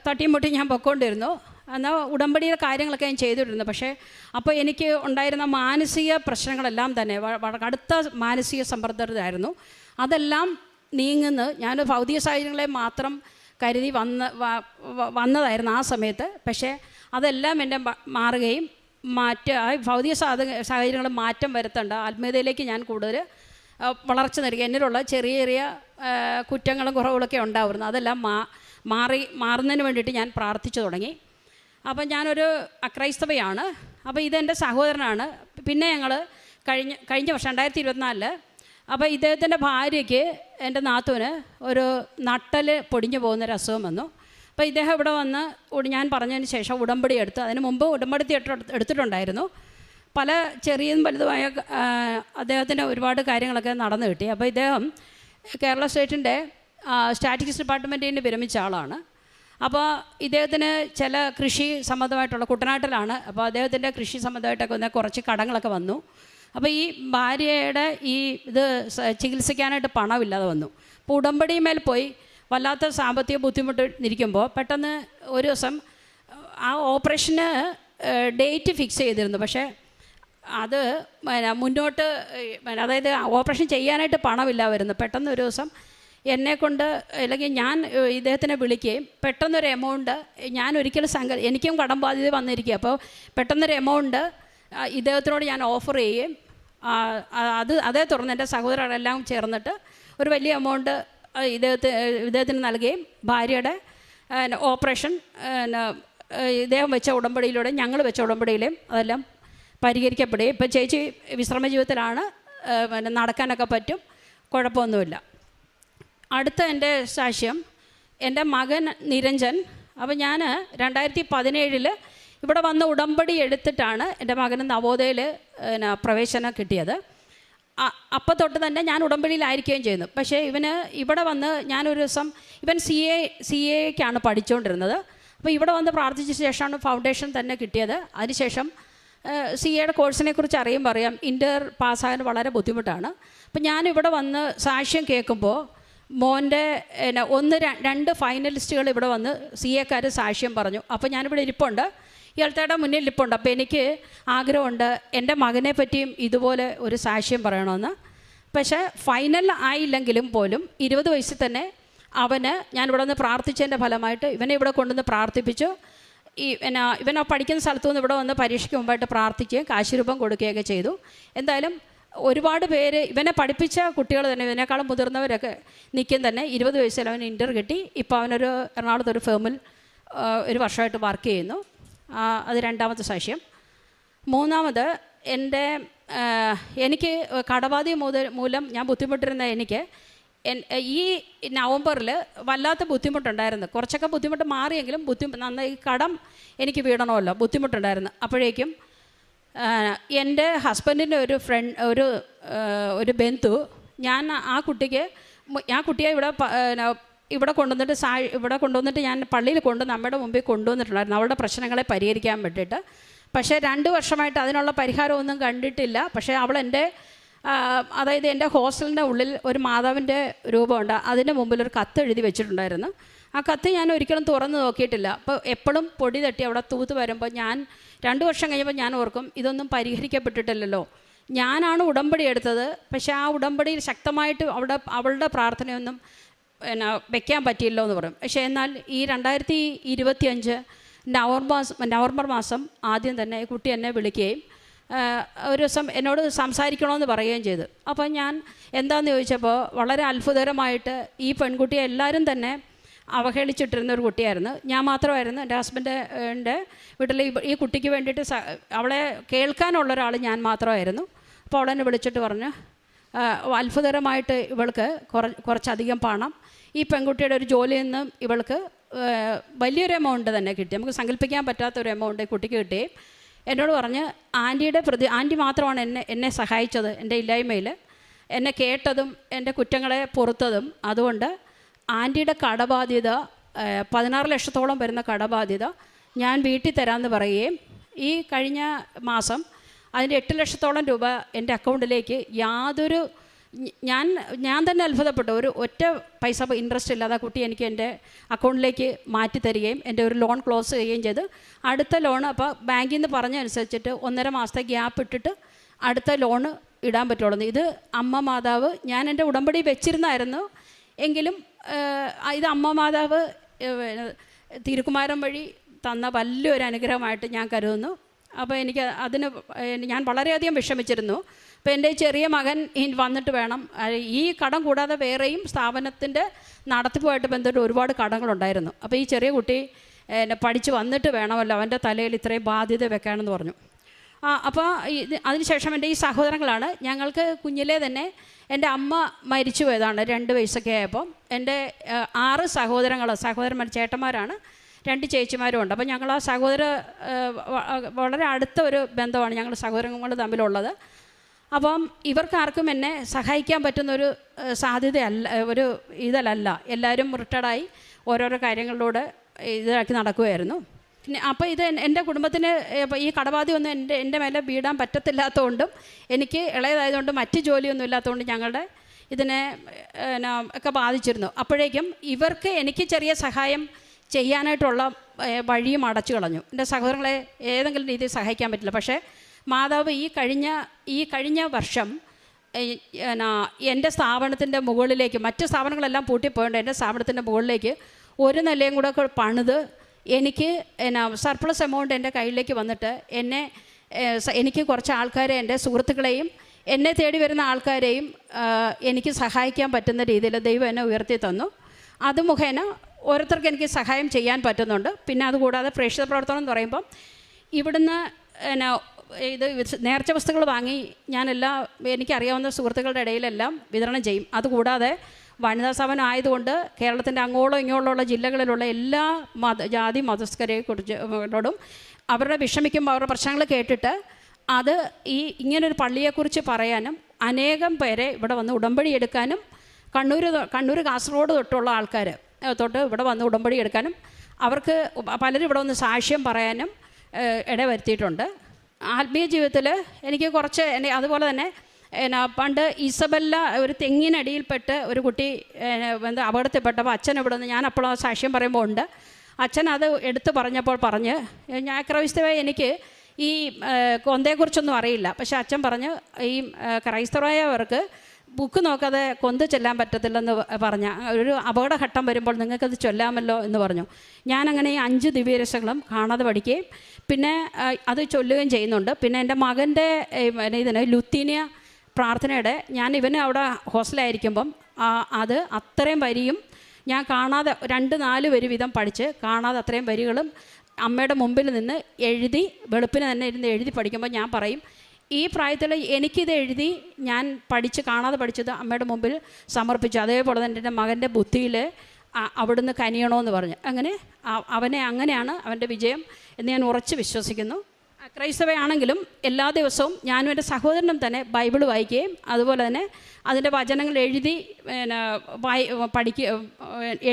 തട്ടിയും മുട്ടിയും ഞാൻ പൊയ്ക്കൊണ്ടിരുന്നു. എന്നാൽ ഉടമ്പടിയുടെ കാര്യങ്ങളൊക്കെ ഞാൻ ചെയ്തിരുന്നു. പക്ഷേ അപ്പോൾ എനിക്ക് ഉണ്ടായിരുന്ന മാനസിക പ്രശ്നങ്ങളെല്ലാം തന്നെ കടുത്ത മാനസിക സമ്മർദ്ദമായിരുന്നു. അതെല്ലാം നീങ്ങുന്നു. ഞാൻ ഭൗതിക സാഹചര്യങ്ങളെ മാത്രം കരുതി വന്നതായിരുന്നു ആ സമയത്ത്. പക്ഷേ അതെല്ലാം എൻ്റെ മാറുകയും ഭൗതിക സാഹചര്യങ്ങൾ മാറ്റം വരുത്തേണ്ട ആത്മീയതയിലേക്ക് ഞാൻ കൂടുതൽ വളർച്ച നൽകി. എന്നിലുള്ള ചെറിയ ചെറിയ കുറ്റങ്ങളും കുറവുകളൊക്കെ ഉണ്ടാവുന്നു. അതെല്ലാം മാറുന്നതിന് വേണ്ടിയിട്ട് ഞാൻ പ്രാർത്ഥിച്ചു തുടങ്ങി. അപ്പം ഞാനൊരു അക്രൈസ്തവയാണ്. അപ്പോൾ ഇതെൻ്റെ സഹോദരനാണ്. പിന്നെ ഞങ്ങൾ കഴിഞ്ഞ വർഷം 2024 അപ്പോൾ ഇദ്ദേഹത്തിൻ്റെ ഭാര്യയ്ക്ക്, എൻ്റെ നാത്തൂന് ഒരു നട്ടൽ പൊടിഞ്ഞു പോകുന്നൊരു അസുഖം വന്നു. അപ്പോൾ ഇദ്ദേഹം ഇവിടെ വന്ന് ഞാൻ പറഞ്ഞതിന് ശേഷം ഉടമ്പടി എടുത്തു. അതിന് മുമ്പ് ഉടമ്പടി എടുത്തിട്ടുണ്ടായിരുന്നു. പല ചെറിയതും വലുതുമായ അദ്ദേഹത്തിന് ഒരുപാട് കാര്യങ്ങളൊക്കെ നടന്നു കിട്ടി. അപ്പോൾ ഇദ്ദേഹം കേരള സ്റ്റേറ്റിൻ്റെ സ്റ്റാറ്റിസ്റ്റിക്സ് ഡിപ്പാർട്ട്മെൻറ്റിൽ നിന്ന് വിരമിച്ച ആളാണ്. അപ്പോൾ ഇദ്ദേഹത്തിന് ചില കൃഷി സംബന്ധമായിട്ടുള്ള കുട്ടനാട്ടിലാണ്. അപ്പോൾ അദ്ദേഹത്തിൻ്റെ കൃഷി സംബന്ധമായിട്ടൊക്കെ വന്ന കുറച്ച് കടങ്ങളൊക്കെ വന്നു. അപ്പോൾ ഈ ഭാര്യയുടെ ഇത് ചികിത്സിക്കാനായിട്ട് പണമില്ലാതെ വന്നു. അപ്പോൾ ഉടമ്പടിമേൽ പോയി വല്ലാത്ത സാമ്പത്തിക ബുദ്ധിമുട്ട് ഇരിക്കുമ്പോൾ പെട്ടെന്ന് ഒരു ദിവസം ആ ഓപ്പറേഷന് ഡേറ്റ് ഫിക്സ് ചെയ്തിരുന്നു. പക്ഷേ അത് മുന്നോട്ട് അതായത് ഓപ്പറേഷൻ ചെയ്യാനായിട്ട് പണമില്ല വരുന്നു. പെട്ടെന്ന് ഒരു ദിവസം എന്നെക്കൊണ്ട് അല്ലെങ്കിൽ ഞാൻ ഇദ്ദേഹത്തിനെ വിളിക്കുകയും പെട്ടെന്നൊരു എമൗണ്ട് ഞാൻ ഒരിക്കലും എനിക്കും കടം ബാധ്യത വന്നിരിക്കുക. അപ്പോൾ പെട്ടെന്നൊരു എമൗണ്ട് ഇദ്ദേഹത്തിനോട് ഞാൻ ഓഫർ ചെയ്യുകയും അതേ തുടർന്ന് എൻ്റെ സഹോദരങ്ങളെല്ലാം ചേർന്നിട്ട് ഒരു വലിയ എമൗണ്ട് ഇദ്ദേഹത്തിന് നൽകുകയും ഭാര്യയുടെ ഓപ്പറേഷൻ ഇദ്ദേഹം വെച്ച ഉടമ്പടിയിലൂടെ ഞങ്ങൾ വെച്ച ഉടമ്പടിയിലും അതെല്ലാം പരിഹരിക്കപ്പെടുകയും ഇപ്പോൾ ചേച്ചി വിശ്രമ ജീവിതത്തിലാണ്. നടക്കാനൊക്കെ പറ്റും, കുഴപ്പമൊന്നുമില്ല. അടുത്ത എൻ്റെ സാക്ഷ്യം എൻ്റെ മകൻ നിരഞ്ജൻ. അപ്പോൾ ഞാൻ 2017 ഇവിടെ വന്ന് ഉടമ്പടി എടുത്തിട്ടാണ് എൻ്റെ മകന് നവോദയയിൽ പ്രവേശനം കിട്ടിയത്. അപ്പോൾ തൊട്ട് തന്നെ ഞാൻ ഉടമ്പടിയിലായിരിക്കുകയും ചെയ്യുന്നു. പക്ഷേ ഇവന് ഇവിടെ വന്ന് ഞാനൊരു ദിവസം ഇവൻ CA-ക്കാണ് പഠിച്ചുകൊണ്ടിരുന്നത്. അപ്പോൾ ഇവിടെ വന്ന് പ്രാർത്ഥിച്ച ശേഷമാണ് ഫൗണ്ടേഷൻ തന്നെ കിട്ടിയത്. അതിനുശേഷം CA-യുടെ കോഴ്സിനെ കുറിച്ച് അറിയാം. ഇൻ്റർ പാസ്സാകാൻ വളരെ ബുദ്ധിമുട്ടാണ്. അപ്പം ഞാനിവിടെ വന്ന് സാക്ഷ്യം കേൾക്കുമ്പോൾ മോൻ്റെ 1-2 ഫൈനലിസ്റ്റുകൾ ഇവിടെ വന്ന് CA-ക്കാർ സാക്ഷ്യം പറഞ്ഞു. അപ്പോൾ ഞാനിവിടെ ഇരിപ്പുണ്ട്, ഇയാളുടെ മുന്നിൽ ഇരിപ്പുണ്ട്. അപ്പോൾ എനിക്ക് ആഗ്രഹമുണ്ട് എൻ്റെ മകനെ പറ്റിയും ഇതുപോലെ ഒരു സാക്ഷ്യം പറയണമെന്ന്. പക്ഷേ ഫൈനൽ ആയില്ലെങ്കിലും പോലും 20 വയസ്സിൽ തന്നെ ഞാനിവിടെ നിന്ന് പ്രാർത്ഥിച്ചതിൻ്റെ ഫലമായിട്ട് ഇവനെ ഇവിടെ കൊണ്ടുവന്ന് പ്രാർത്ഥിപ്പിച്ചു. ഇവൻ പഠിക്കുന്ന സ്ഥലത്തു നിന്ന് ഇവിടെ വന്ന് പരീക്ഷയ്ക്ക് മുമ്പായിട്ട് പ്രാർത്ഥിക്കുകയും കാശുരൂപം കൊടുക്കുകയൊക്കെ ചെയ്തു. എന്തായാലും ഒരുപാട് പേര് ഇവനെ പഠിപ്പിച്ച കുട്ടികൾ തന്നെ, ഇവനേക്കാളും മുതിർന്നവരൊക്കെ നിൽക്കും തന്നെ. 20 വയസ്സിൽ അവന് ഇൻ്റർ കിട്ടി. ഇപ്പോൾ അവനൊരു എറണാകുളത്തൊരു ഫേമിൽ 1 വർഷമായിട്ട് വർക്ക് ചെയ്യുന്നു. അത് 2ാമത്തെ സാക്ഷ്യം. 3ാമത് എനിക്ക് കടബാധ്യത മൂലം ഞാൻ ബുദ്ധിമുട്ടിരുന്ന ഈ നവംബറിൽ വല്ലാത്ത ബുദ്ധിമുട്ടുണ്ടായിരുന്നു. കുറച്ചൊക്കെ ബുദ്ധിമുട്ട് മാറിയെങ്കിലും നന്നായി കടം എനിക്ക് വീടണമല്ലോ, ബുദ്ധിമുട്ടുണ്ടായിരുന്നു. അപ്പോഴേക്കും എൻ്റെ ഹസ്ബൻഡിൻ്റെ ഒരു ബന്ധു ആ കുട്ടിയെ ഇവിടെ കൊണ്ടുവന്നിട്ട് ഞാൻ പള്ളിയിൽ നമ്മുടെ മുമ്പിൽ കൊണ്ടുവന്നിട്ടുണ്ടായിരുന്നു അവളുടെ പ്രശ്നങ്ങളെ പരിഹരിക്കാൻ വേണ്ടിയിട്ട്. പക്ഷേ 2 വർഷമായിട്ട് അതിനുള്ള പരിഹാരമൊന്നും കണ്ടിട്ടില്ല. പക്ഷേ അതായത് എൻ്റെ ഹോസ്റ്റലിൻ്റെ ഉള്ളിൽ ഒരു മാതാവിൻ്റെ രൂപമുണ്ട്. അതിൻ്റെ മുമ്പിൽ ഒരു കത്ത് എഴുതി വെച്ചിട്ടുണ്ടായിരുന്നു. ആ കത്ത് ഞാൻ ഒരിക്കലും തുറന്ന് നോക്കിയിട്ടില്ല. അപ്പോൾ എപ്പോഴും പൊടി തട്ടി അവിടെ തൂത്ത് വരുമ്പോൾ 2 വർഷം കഴിയുമ്പോൾ ഞാൻ ഓർക്കും, ഇതൊന്നും പരിഹരിക്കപ്പെട്ടിട്ടില്ലല്ലോ. ഞാനാണ് ഉടമ്പടി എടുത്തത്, പക്ഷേ ആ ഉടമ്പടിയിൽ ശക്തമായിട്ട് അവളുടെ പ്രാർത്ഥനയൊന്നും വെക്കാൻ പറ്റിയില്ലോ എന്ന് പറയും. പക്ഷേ എന്നാൽ ഈ 2025 നവംബർ മാസം ആദ്യം തന്നെ കുട്ടി എന്നെ വിളിക്കുകയും ഒരു ദിവസം എന്നോട് സംസാരിക്കണമെന്ന് പറയുകയും ചെയ്തു. അപ്പോൾ ഞാൻ എന്താണെന്ന് ചോദിച്ചപ്പോൾ വളരെ അത്ഭുതകരമായിട്ട് ഈ പെൺകുട്ടിയെ എല്ലാവരും തന്നെ അവഹേളിച്ചിട്ടിരുന്ന ഒരു കുട്ടിയായിരുന്നു. ഞാൻ മാത്രമായിരുന്നു. എൻ്റെ ഹസ്ബൻഡിൻ്റെ വീട്ടിൽ ഈ കുട്ടിക്ക് വേണ്ടിയിട്ട് അവളെ കേൾക്കാനുള്ള ഒരാൾ ഞാൻ മാത്രമായിരുന്നു. അപ്പോൾ അവളെന്നെ വിളിച്ചിട്ട് പറഞ്ഞു, അത്ഭുതകരമായിട്ട് ഇവൾക്ക് കുറച്ചധികം പണം ഈ പെൺകുട്ടിയുടെ ഒരു ജോലിയിൽ നിന്നും ഇവൾക്ക് വലിയൊരു എമൗണ്ട് തന്നെ കിട്ടി. നമുക്ക് സങ്കല്പിക്കാൻ പറ്റാത്തൊരു എമൗണ്ട് കുട്ടിക്ക് കിട്ടി. എന്നോട് പറഞ്ഞ് ആൻറ്റി മാത്രമാണ് എന്നെ സഹായിച്ചത്, എൻ്റെ ഇല്ലായ്മയിൽ എന്നെ കേട്ടതും എൻ്റെ കുറ്റങ്ങളെ പൊറുത്തതും. അതുകൊണ്ട് ആൻറ്റിയുടെ കടബാധ്യത 16 ലക്ഷത്തോളം വരുന്ന കടബാധ്യത ഞാൻ വീട്ടിൽ തരാമെന്ന് പറയുകയും ഈ കഴിഞ്ഞ മാസം അതിൻ്റെ 8 ലക്ഷത്തോളം രൂപ എൻ്റെ അക്കൗണ്ടിലേക്ക് ഞാൻ തന്നെ അത്ഭുതപ്പെട്ടു. ഒറ്റ പൈസ ഇൻട്രസ്റ്റ് ഇല്ലാതെ കുട്ടി എനിക്ക് എൻ്റെ അക്കൗണ്ടിലേക്ക് മാറ്റി തരികയും എൻ്റെ ഒരു ലോൺ ക്ലോസ് ചെയ്യുകയും ചെയ്ത് അടുത്ത ലോൺ അപ്പോൾ ബാങ്കിൽ നിന്ന് പറഞ്ഞനുസരിച്ചിട്ട് 1.5 മാസത്തെ ഗ്യാപ്പ് ഇട്ടിട്ട് അടുത്ത ലോണ് ഇടാൻ പറ്റുള്ളൂ. ഇത് അമ്മ മാതാവ് ഞാൻ എൻ്റെ ഉടമ്പടി വെച്ചിരുന്നായിരുന്നു. എങ്കിലും ഇത് അമ്മ മാതാവ് തിരുക്കുമാരൻ വഴി തന്ന വലിയൊരു അനുഗ്രഹമായിട്ട് ഞാൻ കരുതുന്നു. അപ്പോൾ ഞാൻ വളരെയധികം വിഷമിച്ചിരുന്നു. അപ്പോൾ എൻ്റെ ചെറിയ മകൻ വന്നിട്ട് വേണം, ഈ കടം കൂടാതെ വേറെയും സ്ഥാപനത്തിൻ്റെ നടത്തിപ്പുമായിട്ട് ബന്ധപ്പെട്ട് ഒരുപാട് കടങ്ങളുണ്ടായിരുന്നു. അപ്പോൾ ഈ ചെറിയ കുട്ടി പഠിച്ച് വന്നിട്ട് വേണമല്ലോ അവൻ്റെ തലയിൽ ഇത്രയും ബാധ്യത വെക്കാനെന്ന് പറഞ്ഞു. അപ്പോൾ അതിനുശേഷം എൻ്റെ ഈ സഹോദരങ്ങളാണ്. ഞങ്ങൾക്ക് കുഞ്ഞിലേ തന്നെ എൻ്റെ അമ്മ മരിച്ചു പോയതാണ് 2 വയസ്സൊക്കെ ആയപ്പോൾ. എൻ്റെ 6 സഹോദരന്മാർ ചേട്ടന്മാരാണ്, 2 ചേച്ചിമാരും ഉണ്ട്. അപ്പോൾ ഞങ്ങൾ ആ വളരെ അടുത്ത ഒരു ബന്ധമാണ് ഞങ്ങൾ സഹോദരങ്ങൾ തമ്മിലുള്ളത്. അപ്പം ഇവർക്കാർക്കും എന്നെ സഹായിക്കാൻ പറ്റുന്നൊരു സാധ്യതയല്ല, ഇതിലല്ല. എല്ലാവരും റിട്ടയർഡായി ഓരോരോ കാര്യങ്ങളിലൂടെ ഇതാക്കി നടക്കുകയായിരുന്നു. പിന്നെ അപ്പോൾ എൻ്റെ കുടുംബത്തിന് ഈ കടബാധ്യമൊന്നും എൻ്റെ മേലെ വീടാൻ പറ്റത്തില്ലാത്തതുകൊണ്ടും എനിക്ക് ഇളയതായതുകൊണ്ടും മറ്റ് ജോലിയൊന്നും ഇല്ലാത്തതുകൊണ്ട് ഞങ്ങളുടെ ഇതിനെ ഒക്കെ ബാധിച്ചിരുന്നു. അപ്പോഴേക്കും എനിക്ക് ചെറിയ സഹായം ചെയ്യാനായിട്ടുള്ള വഴിയും അടച്ചു കളഞ്ഞു. എൻ്റെ സഹോദരങ്ങളെ ഏതെങ്കിലും രീതിയിൽ സഹായിക്കാൻ പറ്റില്ല. പക്ഷേ മാതാവ് ഈ കഴിഞ്ഞ വർഷം എൻ്റെ സ്ഥാപനത്തിൻ്റെ മുകളിലേക്ക്, മറ്റ് സ്ഥാപനങ്ങളെല്ലാം പൂട്ടിപ്പോയിട്ട് എൻ്റെ സ്ഥാപനത്തിൻ്റെ മുകളിലേക്ക് ഒരു നിലയും കൂടെ പണിത് എനിക്ക് സർപ്ലസ് എമൗണ്ട് എൻ്റെ കയ്യിലേക്ക് വന്നിട്ട് എനിക്ക് കുറച്ച് ആൾക്കാരെ, എൻ്റെ സുഹൃത്തുക്കളെയും എന്നെ തേടി വരുന്ന ആൾക്കാരെയും എനിക്ക് സഹായിക്കാൻ പറ്റുന്ന രീതിയിൽ ദൈവം എന്നെ ഉയർത്തി തന്നു. അത് മുഖേന ഓരോരുത്തർക്ക് എനിക്ക് സഹായം ചെയ്യാൻ പറ്റുന്നുണ്ട്. പിന്നെ അതുകൂടാതെ പ്രേക്ഷിത പ്രവർത്തനം എന്ന് പറയുമ്പം ഇവിടുന്ന് ഇത് നേർച്ച വസ്തുക്കൾ വാങ്ങി എനിക്കറിയാവുന്ന സുഹൃത്തുക്കളുടെ ഇടയിലെല്ലാം വിതരണം ചെയ്യും. അതുകൂടാതെ വനിതാ സ്ഥാപനം ആയതുകൊണ്ട് കേരളത്തിൻ്റെ അങ്ങോളം ഇങ്ങോളമുള്ള ജില്ലകളിലുള്ള എല്ലാ ജാതി മതസ്ഥരെക്കുറിച്ചോടും അവരുടെ വിഷമിക്കുമ്പോൾ അവരുടെ പ്രശ്നങ്ങൾ കേട്ടിട്ട് ഇങ്ങനൊരു പള്ളിയെക്കുറിച്ച് പറയാനും അനേകം പേരെ ഇവിടെ വന്ന് ഉടമ്പടി എടുക്കാനും കണ്ണൂർ കാസർഗോഡ് തൊട്ടുള്ള ആൾക്കാർ ഇവിടെ വന്ന് ഉടമ്പടി എടുക്കാനും അവർക്ക് പലരും ഇവിടെ വന്ന് സാക്ഷ്യം പറയാനും ഇടവരുത്തിയിട്ടുണ്ട്. ആത്മീയ ജീവിതത്തിൽ എനിക്ക് കുറച്ച് അതുപോലെ തന്നെ പണ്ട് ഇസബല്ല ഒരു തെങ്ങിനടിയിൽപ്പെട്ട് ഒരു കുട്ടി അപകടത്തിൽപ്പെട്ടപ്പോൾ അച്ഛൻ ഇവിടെ നിന്ന് ഞാൻ അപ്പോൾ സാക്ഷ്യം പറയുമ്പോൾ ഉണ്ട്. അച്ഛൻ അത് എടുത്ത് പറഞ്ഞ് ഞാൻ ക്രൈസ്തവ എനിക്ക് ഈ കൊന്തയെക്കുറിച്ചൊന്നും അറിയില്ല. പക്ഷെ അച്ഛൻ പറഞ്ഞ് ഈ ക്രൈസ്തവരായവർക്ക് ബുക്ക് നോക്കാതെ കൊന്ത് ചെല്ലാൻ പറ്റത്തില്ലെന്ന് പറഞ്ഞ ഒരു അപകടഘട്ടം വരുമ്പോൾ നിങ്ങൾക്കത് ചൊല്ലാമല്ലോ എന്ന് പറഞ്ഞു. ഞാനങ്ങനെ ഈ 5 ദിവ്യരക്ഷകളും കാണാതെ പഠിക്കുകയും പിന്നെ അത് ചൊല്ലുകയും ചെയ്യുന്നുണ്ട്. പിന്നെ എൻ്റെ മകൻ്റെ ഇതിന് ലുത്തീനിയ പ്രാർത്ഥനയുടെ ഞാൻ ഇവന് അവിടെ ഹോസ്റ്റലായിരിക്കുമ്പം അത് അത്രയും വരിയും ഞാൻ കാണാതെ 2-4 വരി വീതം പഠിച്ച് കാണാതെ അത്രയും വരികളും അമ്മയുടെ മുമ്പിൽ നിന്ന് എഴുതി വെളുപ്പിന് തന്നെ ഇരുന്ന് എഴുതി പഠിക്കുമ്പോൾ ഞാൻ പറയും, ഈ പ്രായത്തിൽ എനിക്കിത് എഴുതി ഞാൻ കാണാതെ പഠിച്ചത് അമ്മയുടെ മുമ്പിൽ സമർപ്പിച്ചു. അതേപോലെ തന്നെ എൻ്റെ മകൻ്റെ ബുദ്ധിയിൽ അവിടുന്ന് കനിയണമെന്ന് പറഞ്ഞു. അങ്ങനെ അങ്ങനെയാണ് അവൻ്റെ വിജയം എന്ന് ഞാൻ ഉറച്ച് വിശ്വസിക്കുന്നു. ക്രൈസ്തവയാണെങ്കിലും എല്ലാ ദിവസവും ഞാനും എൻ്റെ സഹോദരനും തന്നെ ബൈബിൾ വായിക്കുകയും അതുപോലെ തന്നെ അതിൻ്റെ വചനങ്ങൾ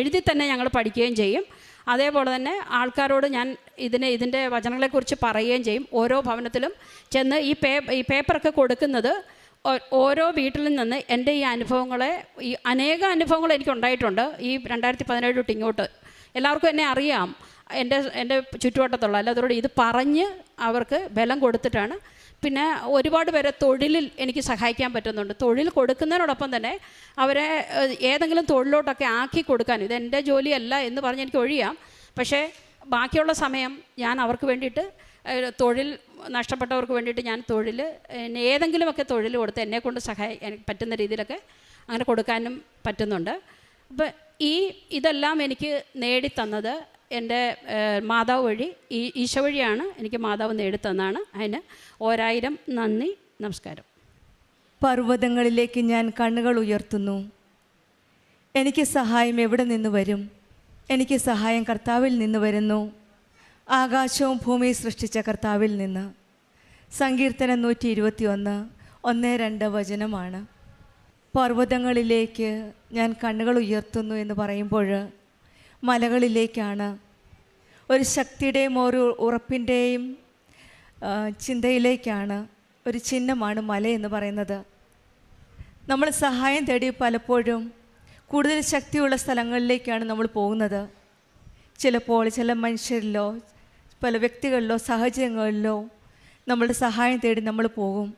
എഴുതി തന്നെ ഞങ്ങൾ പഠിക്കുകയും ചെയ്യും. അതേപോലെ തന്നെ ആൾക്കാരോട് ഞാൻ ഇതിൻ്റെ വചനങ്ങളെക്കുറിച്ച് പറയുകയും ചെയ്യും. ഓരോ ഭവനത്തിലും ചെന്ന് ഈ പേപ്പറൊക്കെ കൊടുക്കുന്നത് ഓരോ വീട്ടിൽ നിന്ന് എൻ്റെ ഈ അനുഭവങ്ങളെ അനേക അനുഭവങ്ങൾ എനിക്കുണ്ടായിട്ടുണ്ട്. ഈ 2017 തൊട്ട് ഇങ്ങോട്ട് എല്ലാവർക്കും എന്നെ അറിയാം, എൻ്റെ ചുറ്റുവട്ടത്തുള്ള എല്ലാവരോട് ഇത് പറഞ്ഞ് അവർക്ക് ബലം കൊടുത്തിട്ടാണ്. പിന്നെ ഒരുപാട് പേരെ തൊഴിലിൽ എനിക്ക് സഹായിക്കാൻ പറ്റുന്നുണ്ട്. തൊഴിൽ കൊടുക്കുന്നതിനോടൊപ്പം തന്നെ അവരെ ഏതെങ്കിലും തൊഴിലോട്ടൊക്കെ ആക്കി കൊടുക്കാൻ, ഇതെൻ്റെ ജോലിയല്ല എന്ന് പറഞ്ഞ് എനിക്ക് ഒഴിയാം. പക്ഷേ ബാക്കിയുള്ള സമയം ഞാൻ അവർക്ക് വേണ്ടിയിട്ട് തൊഴിൽ നഷ്ടപ്പെട്ടവർക്ക് വേണ്ടിയിട്ട് ഞാൻ ഏതെങ്കിലുമൊക്കെ തൊഴിൽ കൊടുത്ത് എന്നെക്കൊണ്ട് എനിക്ക് പറ്റുന്ന രീതിയിലൊക്കെ അങ്ങനെ കൊടുക്കാനും പറ്റുന്നുണ്ട്. അപ്പം ഇതെല്ലാം എനിക്ക് നേടിത്തന്നത് എൻ്റെ മാതാവ് വഴി, ഈശോ വഴിയാണ് എനിക്ക് മാതാവ് നേടിത്തന്നാണ്. അതിന് 1000 നന്ദി, നമസ്കാരം. പർവ്വതങ്ങളിലേക്ക് ഞാൻ കണ്ണുകൾ ഉയർത്തുന്നു. എനിക്ക് സഹായം എവിടെ നിന്ന് വരും? എനിക്ക് സഹായം കർത്താവിൽ നിന്ന് വരുന്നു. ആകാശവും ഭൂമിയും സൃഷ്ടിച്ച കർത്താവിൽ നിന്ന്. സങ്കീർത്തനം 121 1-2 വചനമാണ്. പർവ്വതങ്ങളിലേക്ക് ഞാൻ കണ്ണുകൾ ഉയർത്തുന്നു എന്ന് പറയുമ്പോൾ മലകളിലേക്കാണ്. ഒരു ശക്തിയുടെയും ഒരു ഉറപ്പിൻ്റെയും ചിന്തയിലേക്കാണ്. ഒരു ചിഹ്നമാണ് മല എന്ന് പറയുന്നത്. നമ്മൾ സഹായം തേടി പലപ്പോഴും കൂടുതൽ ശക്തിയുള്ള സ്ഥലങ്ങളിലേക്കാണ് നമ്മൾ പോകുന്നത്. ചിലപ്പോൾ ചില മനുഷ്യരിലോ പല വ്യക്തികളിലോ സാഹചര്യങ്ങളിലോ നമ്മളുടെ സഹായം തേടി നമ്മൾ പോകും.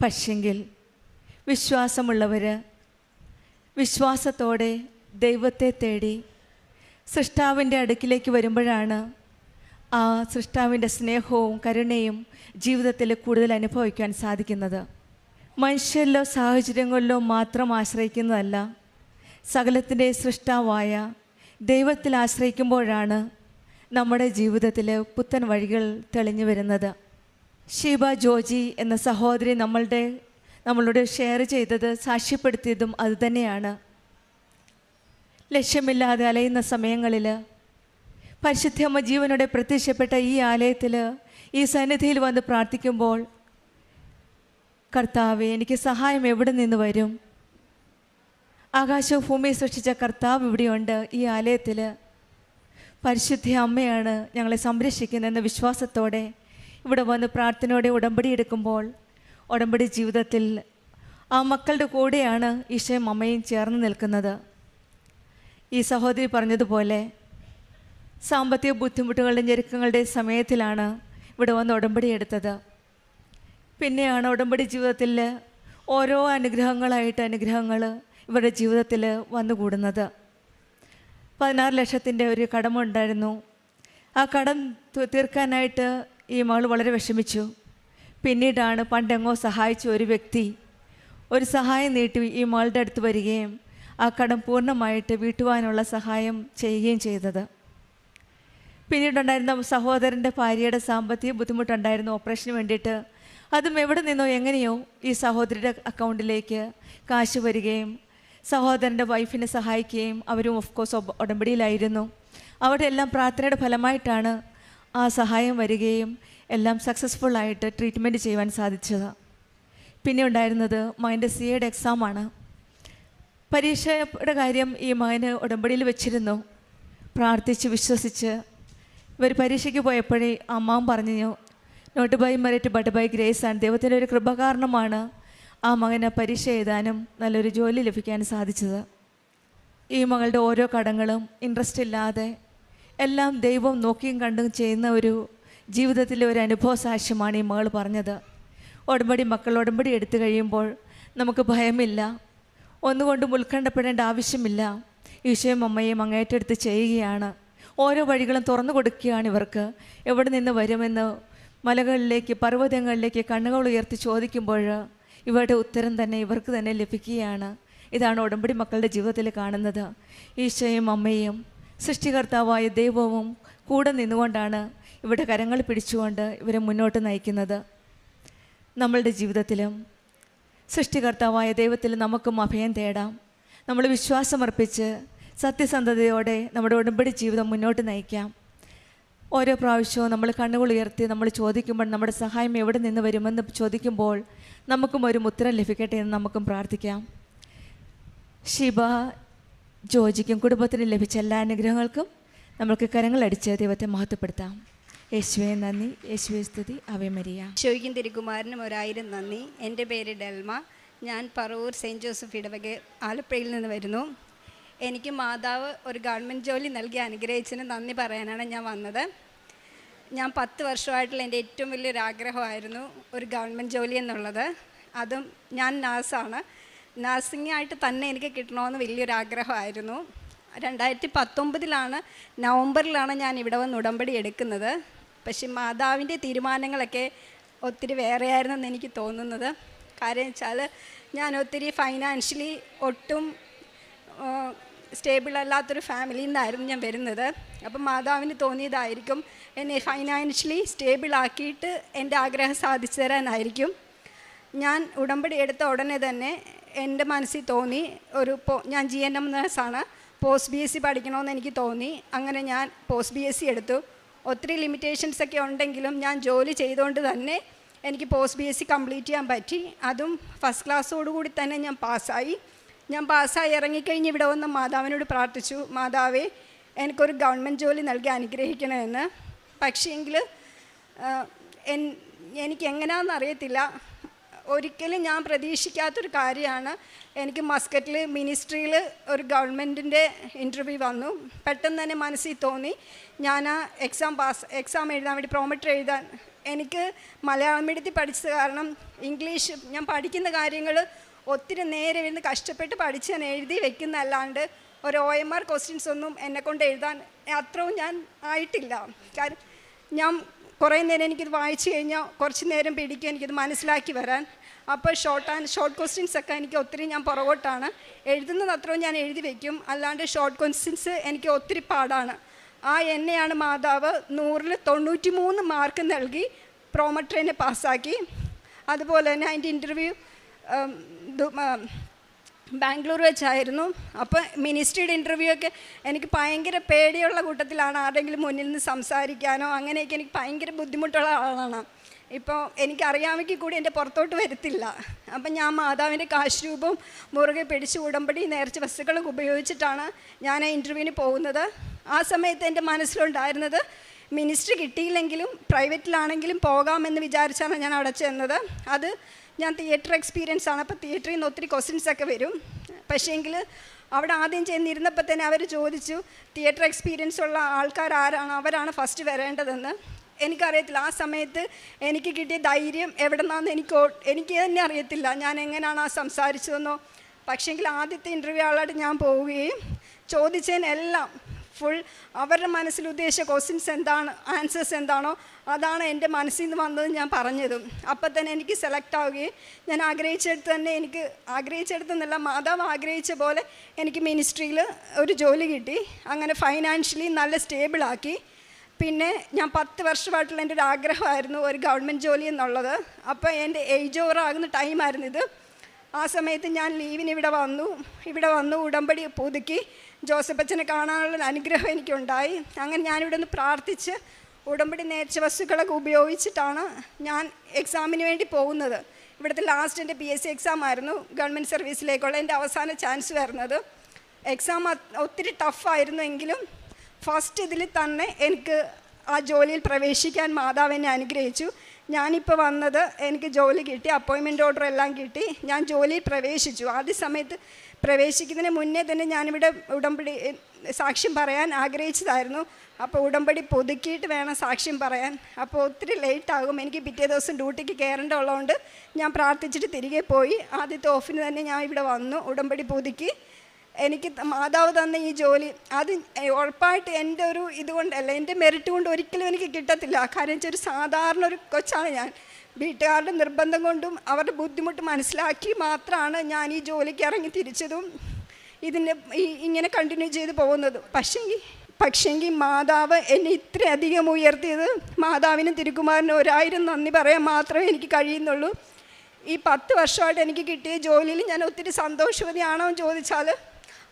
പക്ഷെങ്കിൽ വിശ്വാസമുള്ളവർ വിശ്വാസത്തോടെ ദൈവത്തെ തേടി സൃഷ്ടാവിൻ്റെ അടുക്കിലേക്ക് വരുമ്പോഴാണ് ആ സൃഷ്ടാവിൻ്റെ സ്നേഹവും കരുണയും ജീവിതത്തിൽ കൂടുതൽ അനുഭവിക്കാൻ സാധിക്കുന്നത്. മനുഷ്യരിലോ സാഹചര്യങ്ങളിലോ മാത്രം ആശ്രയിക്കുന്നതല്ല, സകലത്തിൻ്റെ സൃഷ്ടാവായ ദൈവത്തിൽ ആശ്രയിക്കുമ്പോഴാണ് നമ്മുടെ ജീവിതത്തിൽ പുത്തൻ വഴികൾ തെളിഞ്ഞു വരുന്നത്. ഷീബ ജോജി എന്ന സഹോദരി നമ്മളോട് ഷെയർ ചെയ്തത്, സാക്ഷ്യപ്പെടുത്തിയതും അതുതന്നെയാണ്. ലക്ഷ്യമില്ലാതെ അലയുന്ന സമയങ്ങളിൽ പരിശുദ്ധമ്മ ജീവനോടെ പ്രത്യക്ഷപ്പെട്ട ഈ ആലയത്തിൽ, ഈ സന്നിധിയിൽ വന്ന് പ്രാർത്ഥിക്കുമ്പോൾ, കർത്താവേ എനിക്ക് സഹായം എവിടെ നിന്ന് വരും? ആകാശവും ഭൂമിയെ സൃഷ്ടിച്ച കർത്താവ് ഇവിടെയുണ്ട്. ഈ ആലയത്തിൽ പരിശുദ്ധ അമ്മയാണ് ഞങ്ങളെ സംരക്ഷിക്കുന്നതെന്ന വിശ്വാസത്തോടെ ഇവിടെ വന്ന് പ്രാർത്ഥനയോടെ ഉടമ്പടി എടുക്കുമ്പോൾ, ഉടമ്പടി ജീവിതത്തിൽ ആ മക്കളുടെ കൂടെയാണ് ഈശോയും അമ്മയും ചേർന്ന് നിൽക്കുന്നത്. ഈ സഹോദരി പറഞ്ഞതുപോലെ സാമ്പത്തിക ബുദ്ധിമുട്ടുകളുടെ ഞെരുക്കങ്ങളുടെ സമയത്തിലാണ് ഇവിടെ വന്ന് ഉടമ്പടി എടുത്തത്. പിന്നെയാണ് ഉടമ്പടി ജീവിതത്തിൽ ഓരോ അനുഗ്രഹങ്ങൾ ഇവരുടെ ജീവിതത്തിൽ വന്നുകൂടുന്നത്. 16 ലക്ഷത്തിൻ്റെ ഒരു കടമുണ്ടായിരുന്നു. ആ കടം തീർക്കാനായിട്ട് ഈ മകൾ വളരെ വിഷമിച്ചു. പിന്നീടാണ് പണ്ടെങ്ങോ സഹായിച്ച ഒരു വ്യക്തി ഒരു സഹായം നീട്ടി ഈ മകളുടെ അടുത്ത് വരികയും ആ കടം പൂർണ്ണമായിട്ട് വീട്ടുവാനുള്ള സഹായം ചെയ്യുകയും ചെയ്തത്. പിന്നീടുണ്ടായിരുന്ന സഹോദരൻ്റെ ഭാര്യയുടെ സാമ്പത്തിക ബുദ്ധിമുട്ടുണ്ടായിരുന്നു ഓപ്പറേഷന് വേണ്ടിയിട്ട്. അതും എവിടെ നിന്നോ എങ്ങനെയോ ഈ സഹോദരിയുടെ അക്കൗണ്ടിലേക്ക് കാശ് വരികയും സഹോദരൻ്റെ വൈഫിനെ സഹായിക്കുകയും അവരും ഓഫ് കോഴ്സ് ഉടമ്പടിയിലായിരുന്നു. അവിടെ എല്ലാം പ്രാർത്ഥനയുടെ ഫലമായിട്ടാണ് ആ സഹായം വരികയും എല്ലാം സക്സസ്ഫുള്ളായിട്ട് ട്രീറ്റ്മെൻറ്റ് ചെയ്യുവാൻ സാധിച്ചത്. പിന്നെ ഉണ്ടായിരുന്നത് മകൻ്റെ CA എക്സാമാണ്. പരീക്ഷയുടെ കാര്യം ഈ മകന് ഉടമ്പടിയിൽ വെച്ചിരുന്നു. പ്രാർത്ഥിച്ച് വിശ്വസിച്ച് ഇവർ പരീക്ഷയ്ക്ക് പോയപ്പോഴേ അമ്മാവൻ പറഞ്ഞു, not by merit but by grace ആണ്. ദൈവത്തിൻ്റെ ഒരു കൃപ കാരണമാണ് ആ മകന് പരീക്ഷ എഴുതാനും നല്ലൊരു ജോലി ലഭിക്കാനും സാധിച്ചത്. ഈ മകളുടെ ഓരോ കടങ്ങളും ഇൻട്രസ്റ്റ് ഇല്ലാതെ എല്ലാം ദൈവം നോക്കിയും കണ്ടും ചെയ്യുന്ന ഒരു ജീവിതത്തിലെ ഒരു അനുഭവ സാക്ഷ്യമാണ് ഈ മകൾ പറഞ്ഞത്. ഉടമ്പടി എടുത്തു കഴിയുമ്പോൾ നമുക്ക് ഭയമില്ല, ഒന്നുകൊണ്ടും ഉത്കണ്ഠപ്പെടേണ്ട ആവശ്യമില്ല. ഈശോയും അമ്മയും അങ്ങേറ്റെടുത്ത് ചെയ്യുകയാണ്. ഓരോ വഴികളും തുറന്നു കൊടുക്കുകയാണ് ഇവർക്ക്. എവിടെ നിന്ന് വരുമെന്ന് മലകളിലേക്ക്, പർവ്വതങ്ങളിലേക്ക് കണ്ണുകൾ ഉയർത്തി ചോദിക്കുമ്പോൾ ഇവരുടെ ഉത്തരം തന്നെ ഇവർക്ക് തന്നെ ലഭിക്കുകയാണ്. ഇതാണ് ഉടമ്പടി മക്കളുടെ ജീവിതത്തിൽ കാണുന്നത്. ഈശോയും അമ്മയും സൃഷ്ടികർത്താവായ ദൈവവും കൂടെ നിന്നുകൊണ്ടാണ് ഇവിടെ കരങ്ങൾ പിടിച്ചുകൊണ്ട് ഇവരെ മുന്നോട്ട് നയിക്കുന്നത്. നമ്മളുടെ ജീവിതത്തിലും സൃഷ്ടികർത്താവായ ദൈവത്തിൽ നമുക്കും അഭയം തേടാം. നമ്മൾ വിശ്വാസമർപ്പിച്ച് സത്യസന്ധതയോടെ നമ്മുടെ ഉടമ്പടി ജീവിതം മുന്നോട്ട് നയിക്കാം. ഓരോ പ്രാവശ്യവും നമ്മൾ കണ്ണുകൾ ഉയർത്തി നമ്മൾ ചോദിക്കുമ്പോൾ നമ്മുടെ സഹായം എവിടെ നിന്ന് വരുമെന്ന് ചോദിക്കുമ്പോൾ നമുക്കും ഒരു ഉത്തരം ലഭിക്കട്ടെ എന്ന് നമുക്കും പ്രാർത്ഥിക്കാം. ഷിബ ജോജിക്കും കുടുംബത്തിനും ലഭിച്ച എല്ലാ അനുഗ്രഹങ്ങൾക്കും നമ്മൾക്ക് കരങ്ങളടിച്ച് ദൈവത്തെ മഹത്വപ്പെടുത്താം. യേശുവേ നന്ദി, യേശുവേ സ്തുതി, ആവേ മരിയ. ഈശോയ്ക്കും തിരുക്കുമാരനും 1000 നന്ദി. എൻ്റെ പേര് ഡെൽമ. ഞാൻ പറവൂർ സെൻറ്റ് ജോസഫ് ഇടവക ആലപ്പുഴയിൽ നിന്ന് വരുന്നു. എനിക്ക് മാതാവ് ഒരു ഗവൺമെൻറ് ജോലി നൽകി അനുഗ്രഹിച്ചതിന് നന്ദി പറയാനാണ് ഞാൻ വന്നത്. ഞാൻ 10 വർഷമായിട്ടുള്ള എൻ്റെ ഏറ്റവും വലിയൊരു ആഗ്രഹമായിരുന്നു ഒരു ഗവൺമെൻറ് ജോലി എന്നുള്ളത്. അതും ഞാൻ നഴ്സാണ്. നഴ്സിംഗ് ആയിട്ട് തന്നെ എനിക്ക് കിട്ടണമെന്ന് വലിയൊരു ആഗ്രഹമായിരുന്നു. 2019 നവംബറിലാണ് ഞാൻ ഇവിടെ വന്ന് ഉടമ്പടി എടുക്കുന്നത്. പക്ഷേ മാതാവിൻ്റെ തീരുമാനങ്ങളൊക്കെ ഒത്തിരി വേറെയായിരുന്നെന്ന് എനിക്ക് തോന്നുന്നത്. കാര്യം വെച്ചാൽ ഞാൻ ഒത്തിരി ഫൈനാൻഷ്യലി ഒട്ടും സ്റ്റേബിൾ അല്ലാത്തൊരു ഫാമിലിയിൽ നിന്നായിരുന്നു ഞാൻ വരുന്നത്. അപ്പം മാതാവിന് തോന്നിയതായിരിക്കും എന്നെ ഫൈനാൻഷ്യലി സ്റ്റേബിളാക്കിയിട്ട് എൻ്റെ ആഗ്രഹം സാധിച്ചു തരാനായിരിക്കും. ഞാൻ ഉടമ്പടി എടുത്ത ഉടനെ തന്നെ എൻ്റെ മനസ്സിൽ തോന്നി ഞാൻ GNM നേഴ്സാണ്, പോസ്റ്റ് BSc പഠിക്കണമെന്ന് എനിക്ക് തോന്നി. അങ്ങനെ ഞാൻ പോസ്റ്റ് BSc എടുത്തു. ഒത്തിരി ലിമിറ്റേഷൻസൊക്കെ ഉണ്ടെങ്കിലും ഞാൻ ജോലി ചെയ്തുകൊണ്ട് തന്നെ എനിക്ക് പോസ്റ്റ് BSc കംപ്ലീറ്റ് ചെയ്യാൻ പറ്റി. അതും ഫസ്റ്റ് ക്ലാസ്സോടുകൂടി തന്നെ ഞാൻ പാസ്സായി. ഞാൻ പാസ്സായി ഇറങ്ങിക്കഴിഞ്ഞ് ഇവിടെ വന്ന് മാതാവിനോട് പ്രാർത്ഥിച്ചു, മാതാവേ എനിക്കൊരു ഗവൺമെൻറ് ജോലി നൽകി അനുഗ്രഹിക്കണമെന്ന്. പക്ഷേങ്കിൽ എനിക്ക് എങ്ങനെയാണെന്ന് അറിയത്തില്ല, ഒരിക്കലും ഞാൻ പ്രതീക്ഷിക്കാത്തൊരു കാര്യമാണ്. എനിക്ക് മസ്കറ്റിൽ മിനിസ്ട്രിയിൽ ഒരു ഗവൺമെൻറ്റിൻ്റെ ഇൻ്റർവ്യൂ വന്നു. പെട്ടെന്ന് തന്നെ മനസ്സിൽ തോന്നി ഞാൻ ആ എക്സാം എഴുതാൻ വേണ്ടി പ്രോമെട്രി എഴുതാൻ. എനിക്ക് മലയാളം മീഡിയത്തിൽ പഠിച്ചത് കാരണം ഇംഗ്ലീഷ് ഞാൻ പഠിക്കുന്ന കാര്യങ്ങൾ ഒത്തിരി നേരെ ഇരുന്ന് കഷ്ടപ്പെട്ട് പഠിച്ച് ഞാൻ എഴുതി വെക്കുന്നതല്ലാണ്ട് ഒരു OMR ക്വസ്റ്റ്യൻസ് ഒന്നും എന്നെക്കൊണ്ട് എഴുതാൻ അത്രയും ഞാൻ ആയിട്ടില്ല. കാരണം ഞാൻ കുറേ നേരം എനിക്കിത് വായിച്ചു കഴിഞ്ഞാൽ കുറച്ച് നേരം പിടിക്കും എനിക്കിത് മനസ്സിലാക്കി വരാൻ. അപ്പോൾ ഷോർട്ട് ക്വസ്റ്റ്യൻസൊക്കെ എനിക്ക് ഒത്തിരി ഞാൻ പുറകോട്ടാണ്. എഴുതുന്നത് അത്രയും ഞാൻ എഴുതി വയ്ക്കും, അല്ലാണ്ട് ഷോർട്ട് ക്വസ്റ്റ്യൻസ് എനിക്ക് ഒത്തിരി പാടാണ്. എന്നെയാണ് മാതാവ് 100-ൽ 93 മാർക്ക് നൽകി പ്രോമെട്രിനെ പാസ്സാക്കി. അതുപോലെ തന്നെ അതിൻ്റെ ഇൻ്റർവ്യൂ ബാംഗ്ലൂർ വെച്ചായിരുന്നു. അപ്പോൾ മിനിസ്ട്രിയുടെ ഇൻ്റർവ്യൂ ഒക്കെ എനിക്ക് ഭയങ്കര പേടിയുള്ള കൂട്ടത്തിലാണ്. ആരെങ്കിലും മുന്നിൽ നിന്ന് സംസാരിക്കാനോ അങ്ങനെയൊക്കെ എനിക്ക് ഭയങ്കര ബുദ്ധിമുട്ടുള്ള ആളാണ്. ഇപ്പോൾ എനിക്കറിയാമെങ്കിൽ കൂടി എൻ്റെ പുറത്തോട്ട് വരത്തില്ല. അപ്പം ഞാൻ മാതാവിൻ്റെ കാശ് രൂപം മുറുകെ പിടിച്ച് ഉടമ്പടി നേർച്ച വസ്തുക്കളും ഉപയോഗിച്ചിട്ടാണ് ഞാൻ ആ ഇൻ്റർവ്യൂവിന് പോകുന്നത്. ആ സമയത്ത് എൻ്റെ മനസ്സിലുണ്ടായിരുന്നത് മിനിസ്ട്രി കിട്ടിയില്ലെങ്കിലും പ്രൈവറ്റിലാണെങ്കിലും പോകാമെന്ന് വിചാരിച്ചാണ് ഞാൻ അവിടെ ചെന്നത്. അത് ഞാൻ തിയേറ്റർ എക്സ്പീരിയൻസ് ആണ്. അപ്പോൾ തിയേറ്ററിൽ നിന്ന് ഒത്തിരി ക്വസ്റ്റ്യൻസൊക്കെ വരും. പക്ഷേങ്കിൽ അവിടെ ആദ്യം ചെന്നിരുന്നപ്പോൾ തന്നെ അവർ ചോദിച്ചു തിയേറ്റർ എക്സ്പീരിയൻസ് ഉള്ള ആൾക്കാർ ആരാണ്, അവരാണ് ഫസ്റ്റ് വരേണ്ടതെന്ന്. എനിക്കറിയത്തില്ല ആ സമയത്ത് എനിക്ക് കിട്ടിയ ധൈര്യം എവിടെ നിന്നാണെന്ന് എനിക്ക് തന്നെ അറിയത്തില്ല ഞാൻ എങ്ങനെയാണ് സംസാരിച്ചതെന്നോ. പക്ഷേങ്കിൽ ആദ്യത്തെ ഇൻ്റർവ്യൂ ആളായിട്ട് ഞാൻ പോവുകയും ചോദിച്ചതിനെല്ലാം ഫുൾ അവരുടെ മനസ്സിൽ ഉദ്ദേശിച്ച ക്വസ്റ്റ്യൻസ് എന്താണ്, ആൻസേഴ്സ് എന്താണോ അതാണ് എൻ്റെ മനസ്സിൽ നിന്ന് വന്നത് ഞാൻ പറഞ്ഞതും. അപ്പം തന്നെ എനിക്ക് സെലക്ട് ആവുകയും ഞാൻ ആഗ്രഹിച്ചെടുത്തെന്നല്ല മാതാവ് ആഗ്രഹിച്ച പോലെ എനിക്ക് മിനിസ്ട്രിയിൽ ഒരു ജോലി കിട്ടി. അങ്ങനെ ഫൈനാൻഷ്യലി നല്ല സ്റ്റേബിളാക്കി. പിന്നെ ഞാൻ 10 വർഷമായിട്ടുള്ള എൻ്റെ ഒരു ആഗ്രഹമായിരുന്നു ഒരു ഗവൺമെൻറ് ജോലി എന്നുള്ളത്. അപ്പോൾ എൻ്റെ ഏജ് ഓവറാകുന്ന ടൈമായിരുന്നു ഇത്. ആ സമയത്ത് ഞാൻ ലീവിന് ഇവിടെ വന്നു ഉടമ്പടി പുതുക്കി ജോസഫ് അച്ഛനെ കാണാനുള്ള അനുഗ്രഹം എനിക്കുണ്ടായി. അങ്ങനെ ഞാനിവിടെ നിന്ന് പ്രാർത്ഥിച്ച് ഉടമ്പടി നേർച്ച വസ്തുക്കളൊക്കെ ഉപയോഗിച്ചിട്ടാണ് ഞാൻ എക്സാമിന് വേണ്ടി പോകുന്നത്. ഇവിടുത്തെ ലാസ്റ്റ് എൻ്റെ PSC എക്സാം ആയിരുന്നു, ഗവൺമെൻറ് സർവീസിലേക്കുള്ള എൻ്റെ അവസാന ചാൻസ് വരുന്നത്. എക്സാം ഒത്തിരി ടഫായിരുന്നു എങ്കിലും ഫസ്റ്റ് ഇതിൽ തന്നെ എനിക്ക് ആ ജോലിയിൽ പ്രവേശിക്കാൻ മാതാവ് എന്നെ അനുഗ്രഹിച്ചു. ഞാനിപ്പോൾ വന്നത് എനിക്ക് ജോലി കിട്ടി, അപ്പോയിൻമെൻറ്റ് ഓർഡർ എല്ലാം കിട്ടി, ഞാൻ ജോലിയിൽ പ്രവേശിച്ചു. ആദ്യ സമയത്ത് പ്രവേശിക്കുന്നതിന് മുന്നേ തന്നെ ഞാനിവിടെ ഉടമ്പടി സാക്ഷ്യം പറയാൻ ആഗ്രഹിച്ചതായിരുന്നു. അപ്പോൾ ഉടമ്പടി പുതുക്കിയിട്ട് വേണം സാക്ഷ്യം പറയാൻ. അപ്പോൾ ഒത്തിരി ലേറ്റാകും, എനിക്ക് പിറ്റേ ദിവസം ഡ്യൂട്ടിക്ക് കയറേണ്ട ഉള്ളതുകൊണ്ട് ഞാൻ പ്രാർത്ഥിച്ചിട്ട് തിരികെ പോയി. ആദ്യത്തെ ഓഫിന് തന്നെ ഞാൻ ഇവിടെ വന്നു, ഉടമ്പടി പുതുക്കി. എനിക്ക് മാതാവ് തന്ന ഈ ജോലി അത് ഉറപ്പായിട്ട് എൻ്റെ ഒരു ഇതുകൊണ്ടല്ല, എൻ്റെ മെറിറ്റ് കൊണ്ട് ഒരിക്കലും എനിക്ക് കിട്ടത്തില്ല. കാരണം വെച്ചാൽ ഒരു സാധാരണ ഒരു കൊച്ചാണ് ഞാൻ. വീട്ടുകാരുടെ നിർബന്ധം കൊണ്ടും അവരുടെ ബുദ്ധിമുട്ട് മനസ്സിലാക്കി മാത്രമാണ് ഞാൻ ഈ ജോലിക്ക് ഇറങ്ങി തിരിച്ചതും ഇതിൻ്റെ ഇങ്ങനെ കണ്ടിന്യൂ ചെയ്ത് പോകുന്നതും. പക്ഷേങ്കിൽ മാതാവ് എന്നെ ഇത്രയധികം ഉയർത്തിയത്, മാതാവിനും തിരുക്കുമാരനും 1000 നന്ദി പറയാൻ മാത്രമേ എനിക്ക് കഴിയുന്നുള്ളൂ. ഈ 10 വർഷമായിട്ട് എനിക്ക് കിട്ടിയ ജോലിയിൽ ഞാൻ ഒത്തിരി സന്തോഷവതിയാണോ എന്ന് ചോദിച്ചാൽ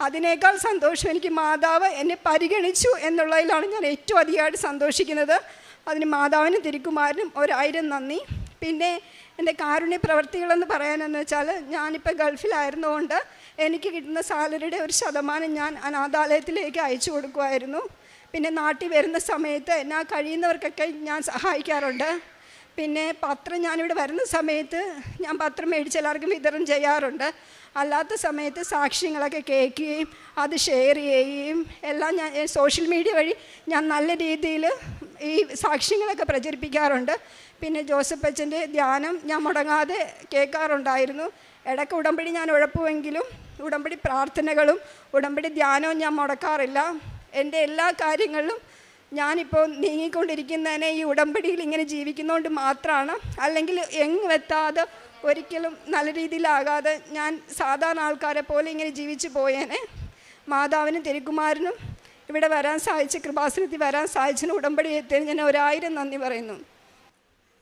അതിനേക്കാൾ സന്തോഷം എനിക്ക് മാതാവ് എന്നെ പരിഗണിച്ചു എന്നുള്ളതിലാണ് ഞാൻ ഏറ്റവും അധികമായിട്ട് സന്തോഷിക്കുന്നത്. അതിന് മാതാവിനും തിരുക്കുമാരനും 1000 നന്ദി. പിന്നെ എൻ്റെ കാരുണ്യ പ്രവർത്തികളെന്ന് പറയാനെന്ന് വെച്ചാൽ, ഞാനിപ്പോൾ ഗൾഫിലായിരുന്നുകൊണ്ട് എനിക്ക് കിട്ടുന്ന സാലറിയുടെ 1% ഞാൻ അനാഥാലയത്തിലേക്ക് അയച്ചു കൊടുക്കുമായിരുന്നു. പിന്നെ നാട്ടിൽ വരുന്ന സമയത്ത് എന്നാ കഴിയുന്നവർക്കൊക്കെ ഞാൻ സഹായിക്കാറുണ്ട്. പിന്നെ പത്രം ഞാനിവിടെ വരുന്ന സമയത്ത് ഞാൻ പത്രം മേടിച്ച് എല്ലാവർക്കും വിതരണം ചെയ്യാറുണ്ട്. അല്ലാത്ത സമയത്ത് സാക്ഷ്യങ്ങളൊക്കെ കേൾക്കുകയും അത് ഷെയർ ചെയ്യുകയും എല്ലാം ഞാൻ സോഷ്യൽ മീഡിയ വഴി ഞാൻ നല്ല രീതിയിൽ ഈ സാക്ഷ്യങ്ങളൊക്കെ പ്രചരിപ്പിക്കാറുണ്ട്. പിന്നെ ജോസഫ് അച്ഛൻ്റെ ധ്യാനം ഞാൻ മുടങ്ങാതെ കേൾക്കാറുണ്ടായിരുന്നു. ഇടയ്ക്ക് ഉടമ്പടി ഞാൻ ഉഴപ്പുമെങ്കിലും ഉടമ്പടി പ്രാർത്ഥനകളും ഉടമ്പടി ധ്യാനവും ഞാൻ മുടക്കാറില്ല. എൻ്റെ എല്ലാ കാര്യങ്ങളിലും ഞാനിപ്പോൾ നീങ്ങിക്കൊണ്ടിരിക്കുന്നതിനെ ഈ ഉടമ്പടിയിൽ ഇങ്ങനെ ജീവിക്കുന്നതുകൊണ്ട് മാത്രമാണ്. അല്ലെങ്കിൽ എങ്ങും എത്താതെ ഒരിക്കലും നല്ല രീതിയിലാകാതെ ഞാൻ സാധാരണ ആൾക്കാരെ പോലെ ഇങ്ങനെ ജീവിച്ചു പോയേനെ. മാതാവിനും തിരുക്കുമാരനും ഇവിടെ വരാൻ സാധിച്ച്, കൃപാസനത്തിൽ വരാൻ സാധിച്ചതിന് ഉടമ്പടി എത്തിയതിന് ഞാൻ 1000 നന്ദി പറയുന്നു.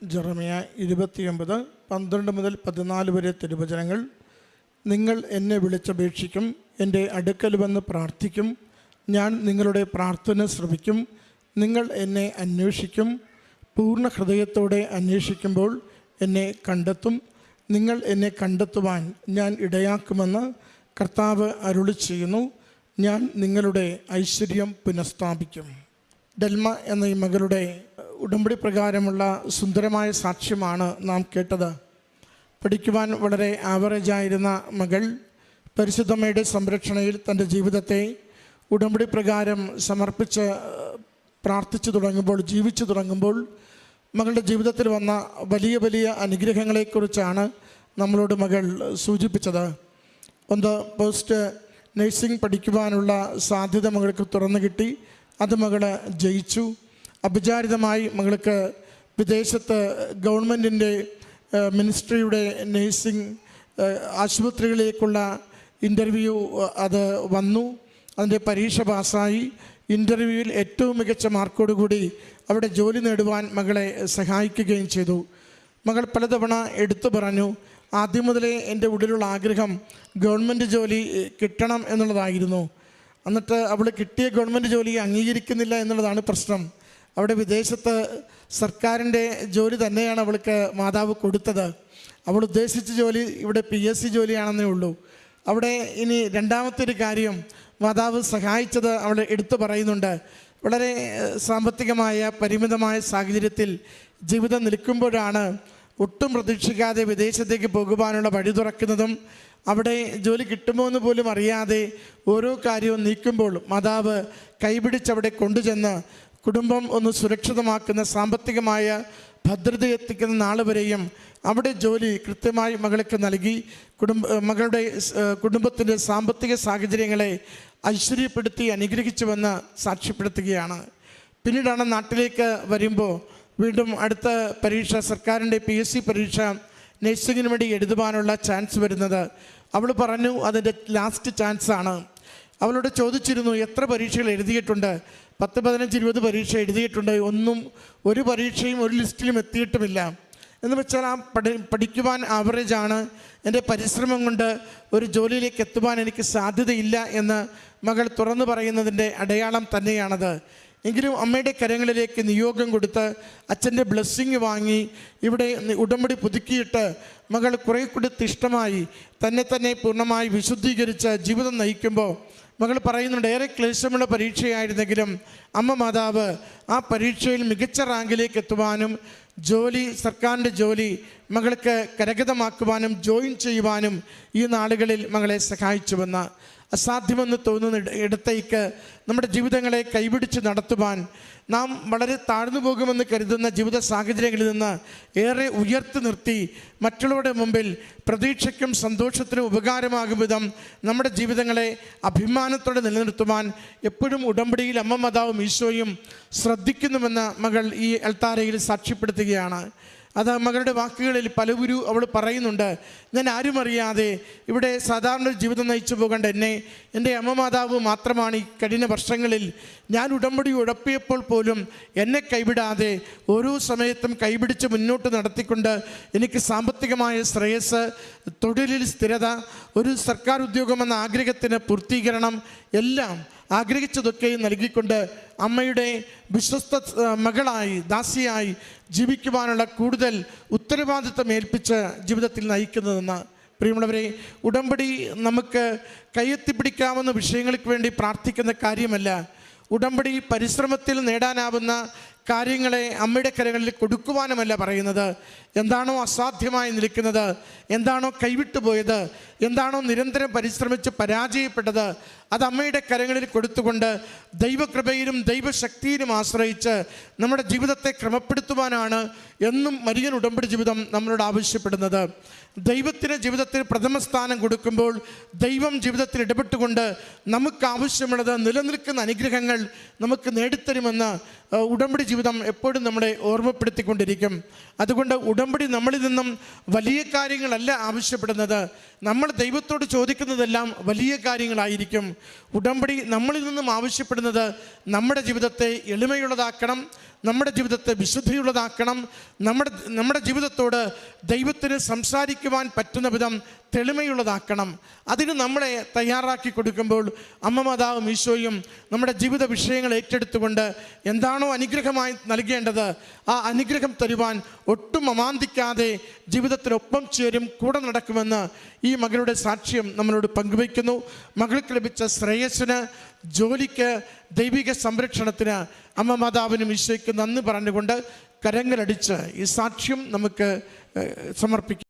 ജെറമിയ 29:12-14 വരെ തിരുവചനങ്ങൾ. നിങ്ങൾ എന്നെ വിളിച്ചപേക്ഷിക്കും, എൻ്റെ അടുക്കൽ വന്ന് പ്രാർത്ഥിക്കും, ഞാൻ നിങ്ങളുടെ പ്രാർത്ഥന ശ്രവിക്കും. നിങ്ങൾ എന്നെ അന്വേഷിക്കും, പൂർണ്ണ ഹൃദയത്തോടെ അന്വേഷിക്കുമ്പോൾ എന്നെ കണ്ടെത്തും. നിങ്ങൾ എന്നെ കണ്ടെത്തുവാൻ ഞാൻ ഇടയാക്കുമെന്ന് കർത്താവ് അരുളി ചെയ്യുന്നു. ഞാൻ നിങ്ങളുടെ ഐശ്വര്യം പുനഃസ്ഥാപിക്കും. ഡെൽമ എന്ന ഈ മകളുടെ ഉടമ്പടി പ്രകാരമുള്ള സുന്ദരമായ സാക്ഷ്യമാണ് നാം കേട്ടത്. പഠിക്കുവാൻ വളരെ ആവറേജായിരുന്ന മകൾ പരിശുദ്ധമ്മയുടെ സംരക്ഷണയിൽ തൻ്റെ ജീവിതത്തെ ഉടമ്പടി പ്രകാരം സമർപ്പിച്ച് പ്രാർത്ഥിച്ചു തുടങ്ങുമ്പോൾ, ജീവിച്ചു തുടങ്ങുമ്പോൾ മകളുടെ ജീവിതത്തിൽ വന്ന വലിയ വലിയ അനുഗ്രഹങ്ങളെക്കുറിച്ചാണ് നമ്മളോട് മകൾ സൂചിപ്പിച്ചത്. ഒന്ന്, പോസ്റ്റ് നഴ്സിംഗ് പഠിക്കുവാനുള്ള സാധ്യത മകൾക്ക് തുറന്നു കിട്ടി. അത് മകൾ ജയിച്ചു. അപചാരിതമായി മകൾക്ക് വിദേശത്ത് ഗവൺമെൻറ്റിൻ്റെ മിനിസ്ട്രിയുടെ നഴ്സിംഗ് ആശുപത്രികളിലേക്കുള്ള ഇൻ്റർവ്യൂ അത് വന്നു. അതിൻ്റെ പരീക്ഷ പാസ്സായി. ഇൻ്റർവ്യൂവിൽ ഏറ്റവും മികച്ച മാർക്കോടുകൂടി അവിടെ ജോലി നേടുവാൻ മകളെ സഹായിക്കുകയും ചെയ്തു. മകൾ പലതവണ എടുത്തു പറഞ്ഞു, ആദ്യം മുതലേ എൻ്റെ ഉള്ളിലുള്ള ആഗ്രഹം ഗവൺമെൻറ് ജോലി കിട്ടണം എന്നുള്ളതായിരുന്നു. എന്നിട്ട് അവൾ കിട്ടിയ ഗവൺമെൻറ് ജോലി അംഗീകരിക്കുന്നില്ല എന്നുള്ളതാണ് പ്രശ്നം. അവിടെ വിദേശത്ത് സർക്കാരിൻ്റെ ജോലി തന്നെയാണ് അവൾക്ക് മാതാവ് കൊടുത്തത്. അവൾ ഉദ്ദേശിച്ച ജോലി ഇവിടെ PSC ജോലിയാണെന്നേ ഉള്ളൂ. അവിടെ ഇനി രണ്ടാമത്തെ ഒരു കാര്യം മാതാവ് സഹായിച്ചത് അവൾ എടുത്തു പറയുന്നുണ്ട്. വളരെ സാമ്പത്തികമായ പരിമിതമായ സാഹചര്യത്തിൽ ജീവിതം നിൽക്കുമ്പോഴാണ് ഒട്ടും പ്രതീക്ഷിക്കാതെ വിദേശത്തേക്ക് പോകുവാനുള്ള വഴി തുറക്കുന്നതും അവിടെ ജോലി കിട്ടുമോ എന്ന് പോലും അറിയാതെ ഓരോ കാര്യവും നീക്കുമ്പോൾ മാതാവ് കൈപിടിച്ചവിടെ കൊണ്ടുചെന്ന് കുടുംബം ഒന്ന് സുരക്ഷിതമാക്കുന്ന, സാമ്പത്തികമായ ഭദ്രത എത്തിക്കുന്ന നാൾ വരെയും അവിടെ ജോലി കൃത്യമായി മകൾക്ക് നൽകി മകളുടെ കുടുംബത്തിൻ്റെ സാമ്പത്തിക സാഹചര്യങ്ങളെ ഐശ്വര്യപ്പെടുത്തി അനുഗ്രഹിച്ചുവെന്ന് സാക്ഷ്യപ്പെടുത്തുകയാണ്. പിന്നീടാണ് നാട്ടിലേക്ക് വരുമ്പോൾ വീണ്ടും അടുത്ത പരീക്ഷ, സർക്കാരിൻ്റെ PSC പരീക്ഷ നഴ്സിങ്ങിന് വേണ്ടി എഴുതുവാനുള്ള ചാൻസ് വരുന്നത്. അവൾ പറഞ്ഞു അതിൻ്റെ ലാസ്റ്റ് ചാൻസാണ്. അവളോട് ചോദിച്ചിരുന്നു, എത്ര പരീക്ഷകൾ എഴുതിയിട്ടുണ്ട്? 10, 15, 20 പരീക്ഷ എഴുതിയിട്ടുണ്ട്. ഒരു പരീക്ഷയും ഒരു ലിസ്റ്റിലും എത്തിയിട്ടുമില്ല. എന്ന് വെച്ചാൽ ആ പഠിക്കുവാൻ ആവറേജാണ്. എൻ്റെ പരിശ്രമം കൊണ്ട് ഒരു ജോലിയിലേക്ക് എത്തുവാൻ എനിക്ക് സാധ്യതയില്ല എന്ന് മകൾ തുറന്നു പറയുന്നതിൻ്റെ അടയാളം തന്നെയാണത്. എങ്കിലും അമ്മയുടെ കരങ്ങളിലേക്ക് നിയോഗം കൊടുത്ത് അച്ഛൻ്റെ ബ്ലെസ്സിങ് വാങ്ങി ഇവിടെ ഉടമ്പടി പുതുക്കിയിട്ട് മകൾ കുറേ കൂടി തിഷ്ടമായി തന്നെ പൂർണ്ണമായി വിശുദ്ധീകരിച്ച് ജീവിതം നയിക്കുമ്പോൾ മകൾ പറയുന്നുണ്ട്, ഏറെ ക്ലേശമുള്ള പരീക്ഷയായിരുന്നെങ്കിലും അമ്മ മാതാവ് ആ പരീക്ഷയിൽ മികച്ച റാങ്കിലേക്ക് എത്തുവാനും ജോലി, സർക്കാരിൻ്റെ ജോലി മകൾക്ക് കരഗതമാക്കുവാനും ജോയിൻ ചെയ്യുവാനും ഈ നാളുകളിൽ മകളെ സഹായിച്ചുവെന്ന്, അസാധ്യമെന്ന് തോന്നുന്ന ഇടത്തേക്ക് നമ്മുടെ ജീവിതങ്ങളെ കൈപിടിച്ച് നടത്തുവാൻ നാം വളരെ താഴ്ന്നു പോകുമെന്ന് കരുതുന്ന ജീവിത സാഹചര്യങ്ങളിൽ നിന്ന് ഏറെ ഉയർത്തി നിർത്തി മറ്റുള്ളവരുടെ മുമ്പിൽ പ്രതീക്ഷയ്ക്കും സന്തോഷത്തിനും ഉപകാരമാകും വിധം നമ്മുടെ ജീവിതങ്ങളെ അഭിമാനത്തോടെ നിലനിർത്തുവാൻ എപ്പോഴും ഉടമ്പടിയിൽ അമ്മ മാതാവും ഈശോയും ശ്രദ്ധിക്കുന്നുവെന്ന് മകൾ ഈ അൾത്താരയിൽ സാക്ഷ്യപ്പെടുത്തുകയാണ്. അത് മകളുടെ വാക്കുകളിൽ പലവരു അവൾ പറയുന്നുണ്ട്. ഞാൻ ആരും അറിയാതെ ഇവിടെ സാധാരണ ഒരു ജീവിതം നയിച്ചു പോകേണ്ട എന്നെ എൻ്റെ അമ്മ മാതാവ് മാത്രമാണ് ഈ കഴിഞ്ഞ വർഷങ്ങളിൽ ഞാൻ ഉടമ്പടി ഉഴപ്പിയപ്പോൾ പോലും എന്നെ കൈവിടാതെ ഓരോ സമയത്തും കൈപിടിച്ച് മുന്നോട്ട് നടത്തിക്കൊണ്ട് എനിക്ക് സാമ്പത്തികമായ ശ്രേയസ്, തൊഴിലിൽ സ്ഥിരത, ഒരു സർക്കാർ ഉദ്യോഗമെന്ന ആഗ്രഹത്തിന് പൂർത്തീകരണം എല്ലാം ആഗ്രഹിച്ചതൊക്കെ നൽകിക്കൊണ്ട് അമ്മയുടെ വിശ്വസ്ത മകളായി, ദാസിയായി ജീവിക്കുവാനുള്ള കൂടുതൽ ഉത്തരവാദിത്തം ഏൽപ്പിച്ച് ജീവിതത്തിൽ നയിക്കുന്നതെന്ന്. പ്രിയമുള്ളവരെ, ഉടമ്പടി നമുക്ക് കയ്യെത്തിപ്പിടിക്കാവുന്ന വിഷയങ്ങൾക്ക് വേണ്ടി പ്രാർത്ഥിക്കുന്ന കാര്യമല്ല. ഉടമ്പടി പരിശ്രമത്തിൽ നേടാനാവുന്ന കാര്യങ്ങളെ അമ്മയുടെ കരങ്ങളിൽ കൊടുക്കുവാനുമല്ല പറയുന്നത്. എന്താണോ അസാധ്യമായി നിൽക്കുന്നത്, എന്താണോ കൈവിട്ടു പോയത്, എന്താണോ നിരന്തരം പരിശ്രമിച്ച് പരാജയപ്പെട്ടത്, അത് അമ്മയുടെ കരങ്ങളിൽ കൊടുത്തുകൊണ്ട് ദൈവകൃപയിലും ദൈവശക്തിയിലും ആശ്രയിച്ച് നമ്മുടെ ജീവിതത്തെ ക്രമപ്പെടുത്തുവാനാണ് എന്നും മരിയൻ ഉടമ്പടി ജീവിതം നമ്മളോട് ആവശ്യപ്പെടുന്നത്. ദൈവത്തിന് ജീവിതത്തിൽ പ്രഥമ സ്ഥാനം കൊടുക്കുമ്പോൾ ദൈവം ജീവിതത്തിൽ ഇടപെട്ടുകൊണ്ട് നമുക്ക് ആവശ്യമുള്ളത് നിലനിൽക്കുന്ന അനുഗ്രഹങ്ങൾ നമുക്ക് നേടിത്തരുമെന്ന് ഉടമ്പടി ജീവിതം എപ്പോഴും നമ്മളെ ഓർമ്മപ്പെടുത്തിക്കൊണ്ടിരിക്കും. അതുകൊണ്ട് ഉടമ്പടി നമ്മളിൽ നിന്നും വലിയ കാര്യങ്ങളല്ല ആവശ്യപ്പെടുന്നത്. നമ്മൾ ദൈവത്തോട് ചോദിക്കുന്നതെല്ലാം വലിയ കാര്യങ്ങളായിരിക്കും. ഉടമ്പടി നമ്മളിൽ നിന്നും ആവശ്യപ്പെടുന്നത് നമ്മുടെ ജീവിതത്തെ എളിമയുള്ളതാക്കണം, നമ്മുടെ ജീവിതത്തെ വിശുദ്ധിയുള്ളതാക്കണം, നമ്മുടെ ജീവിതത്തോട് ദൈവത്തിന് സംസാരിക്കുവാൻ പറ്റുന്ന വിധം തെളിമയുള്ളതാക്കണം. അതിന് നമ്മളെ തയ്യാറാക്കി കൊടുക്കുമ്പോൾ അമ്മ മാതാവും ഈശോയും നമ്മുടെ ജീവിത വിഷയങ്ങൾ ഏറ്റെടുത്തുകൊണ്ട് എന്താണോ അനുഗ്രഹമായി നൽകേണ്ടത് ആ അനുഗ്രഹം തരുവാൻ ഒട്ടും അമാന്തിക്കാതെ ജീവിതത്തിനൊപ്പം ചേരും, കൂടെ നടക്കുമെന്ന് ഈ മകളുടെ സാക്ഷ്യം നമ്മളോട് പങ്കുവയ്ക്കുന്നു. മകൾക്ക് ലഭിച്ച ശ്രേയസ്സിന്, ജോലിക്ക്, ദൈവിക സംരക്ഷണത്തിന് അമ്മ മാതാവിനും ഈശോയ്ക്ക് നന്ദി പറഞ്ഞുകൊണ്ട് കരങ്ങളടിച്ച് ഈ സാക്ഷ്യം നമുക്ക് സമർപ്പിക്കാം.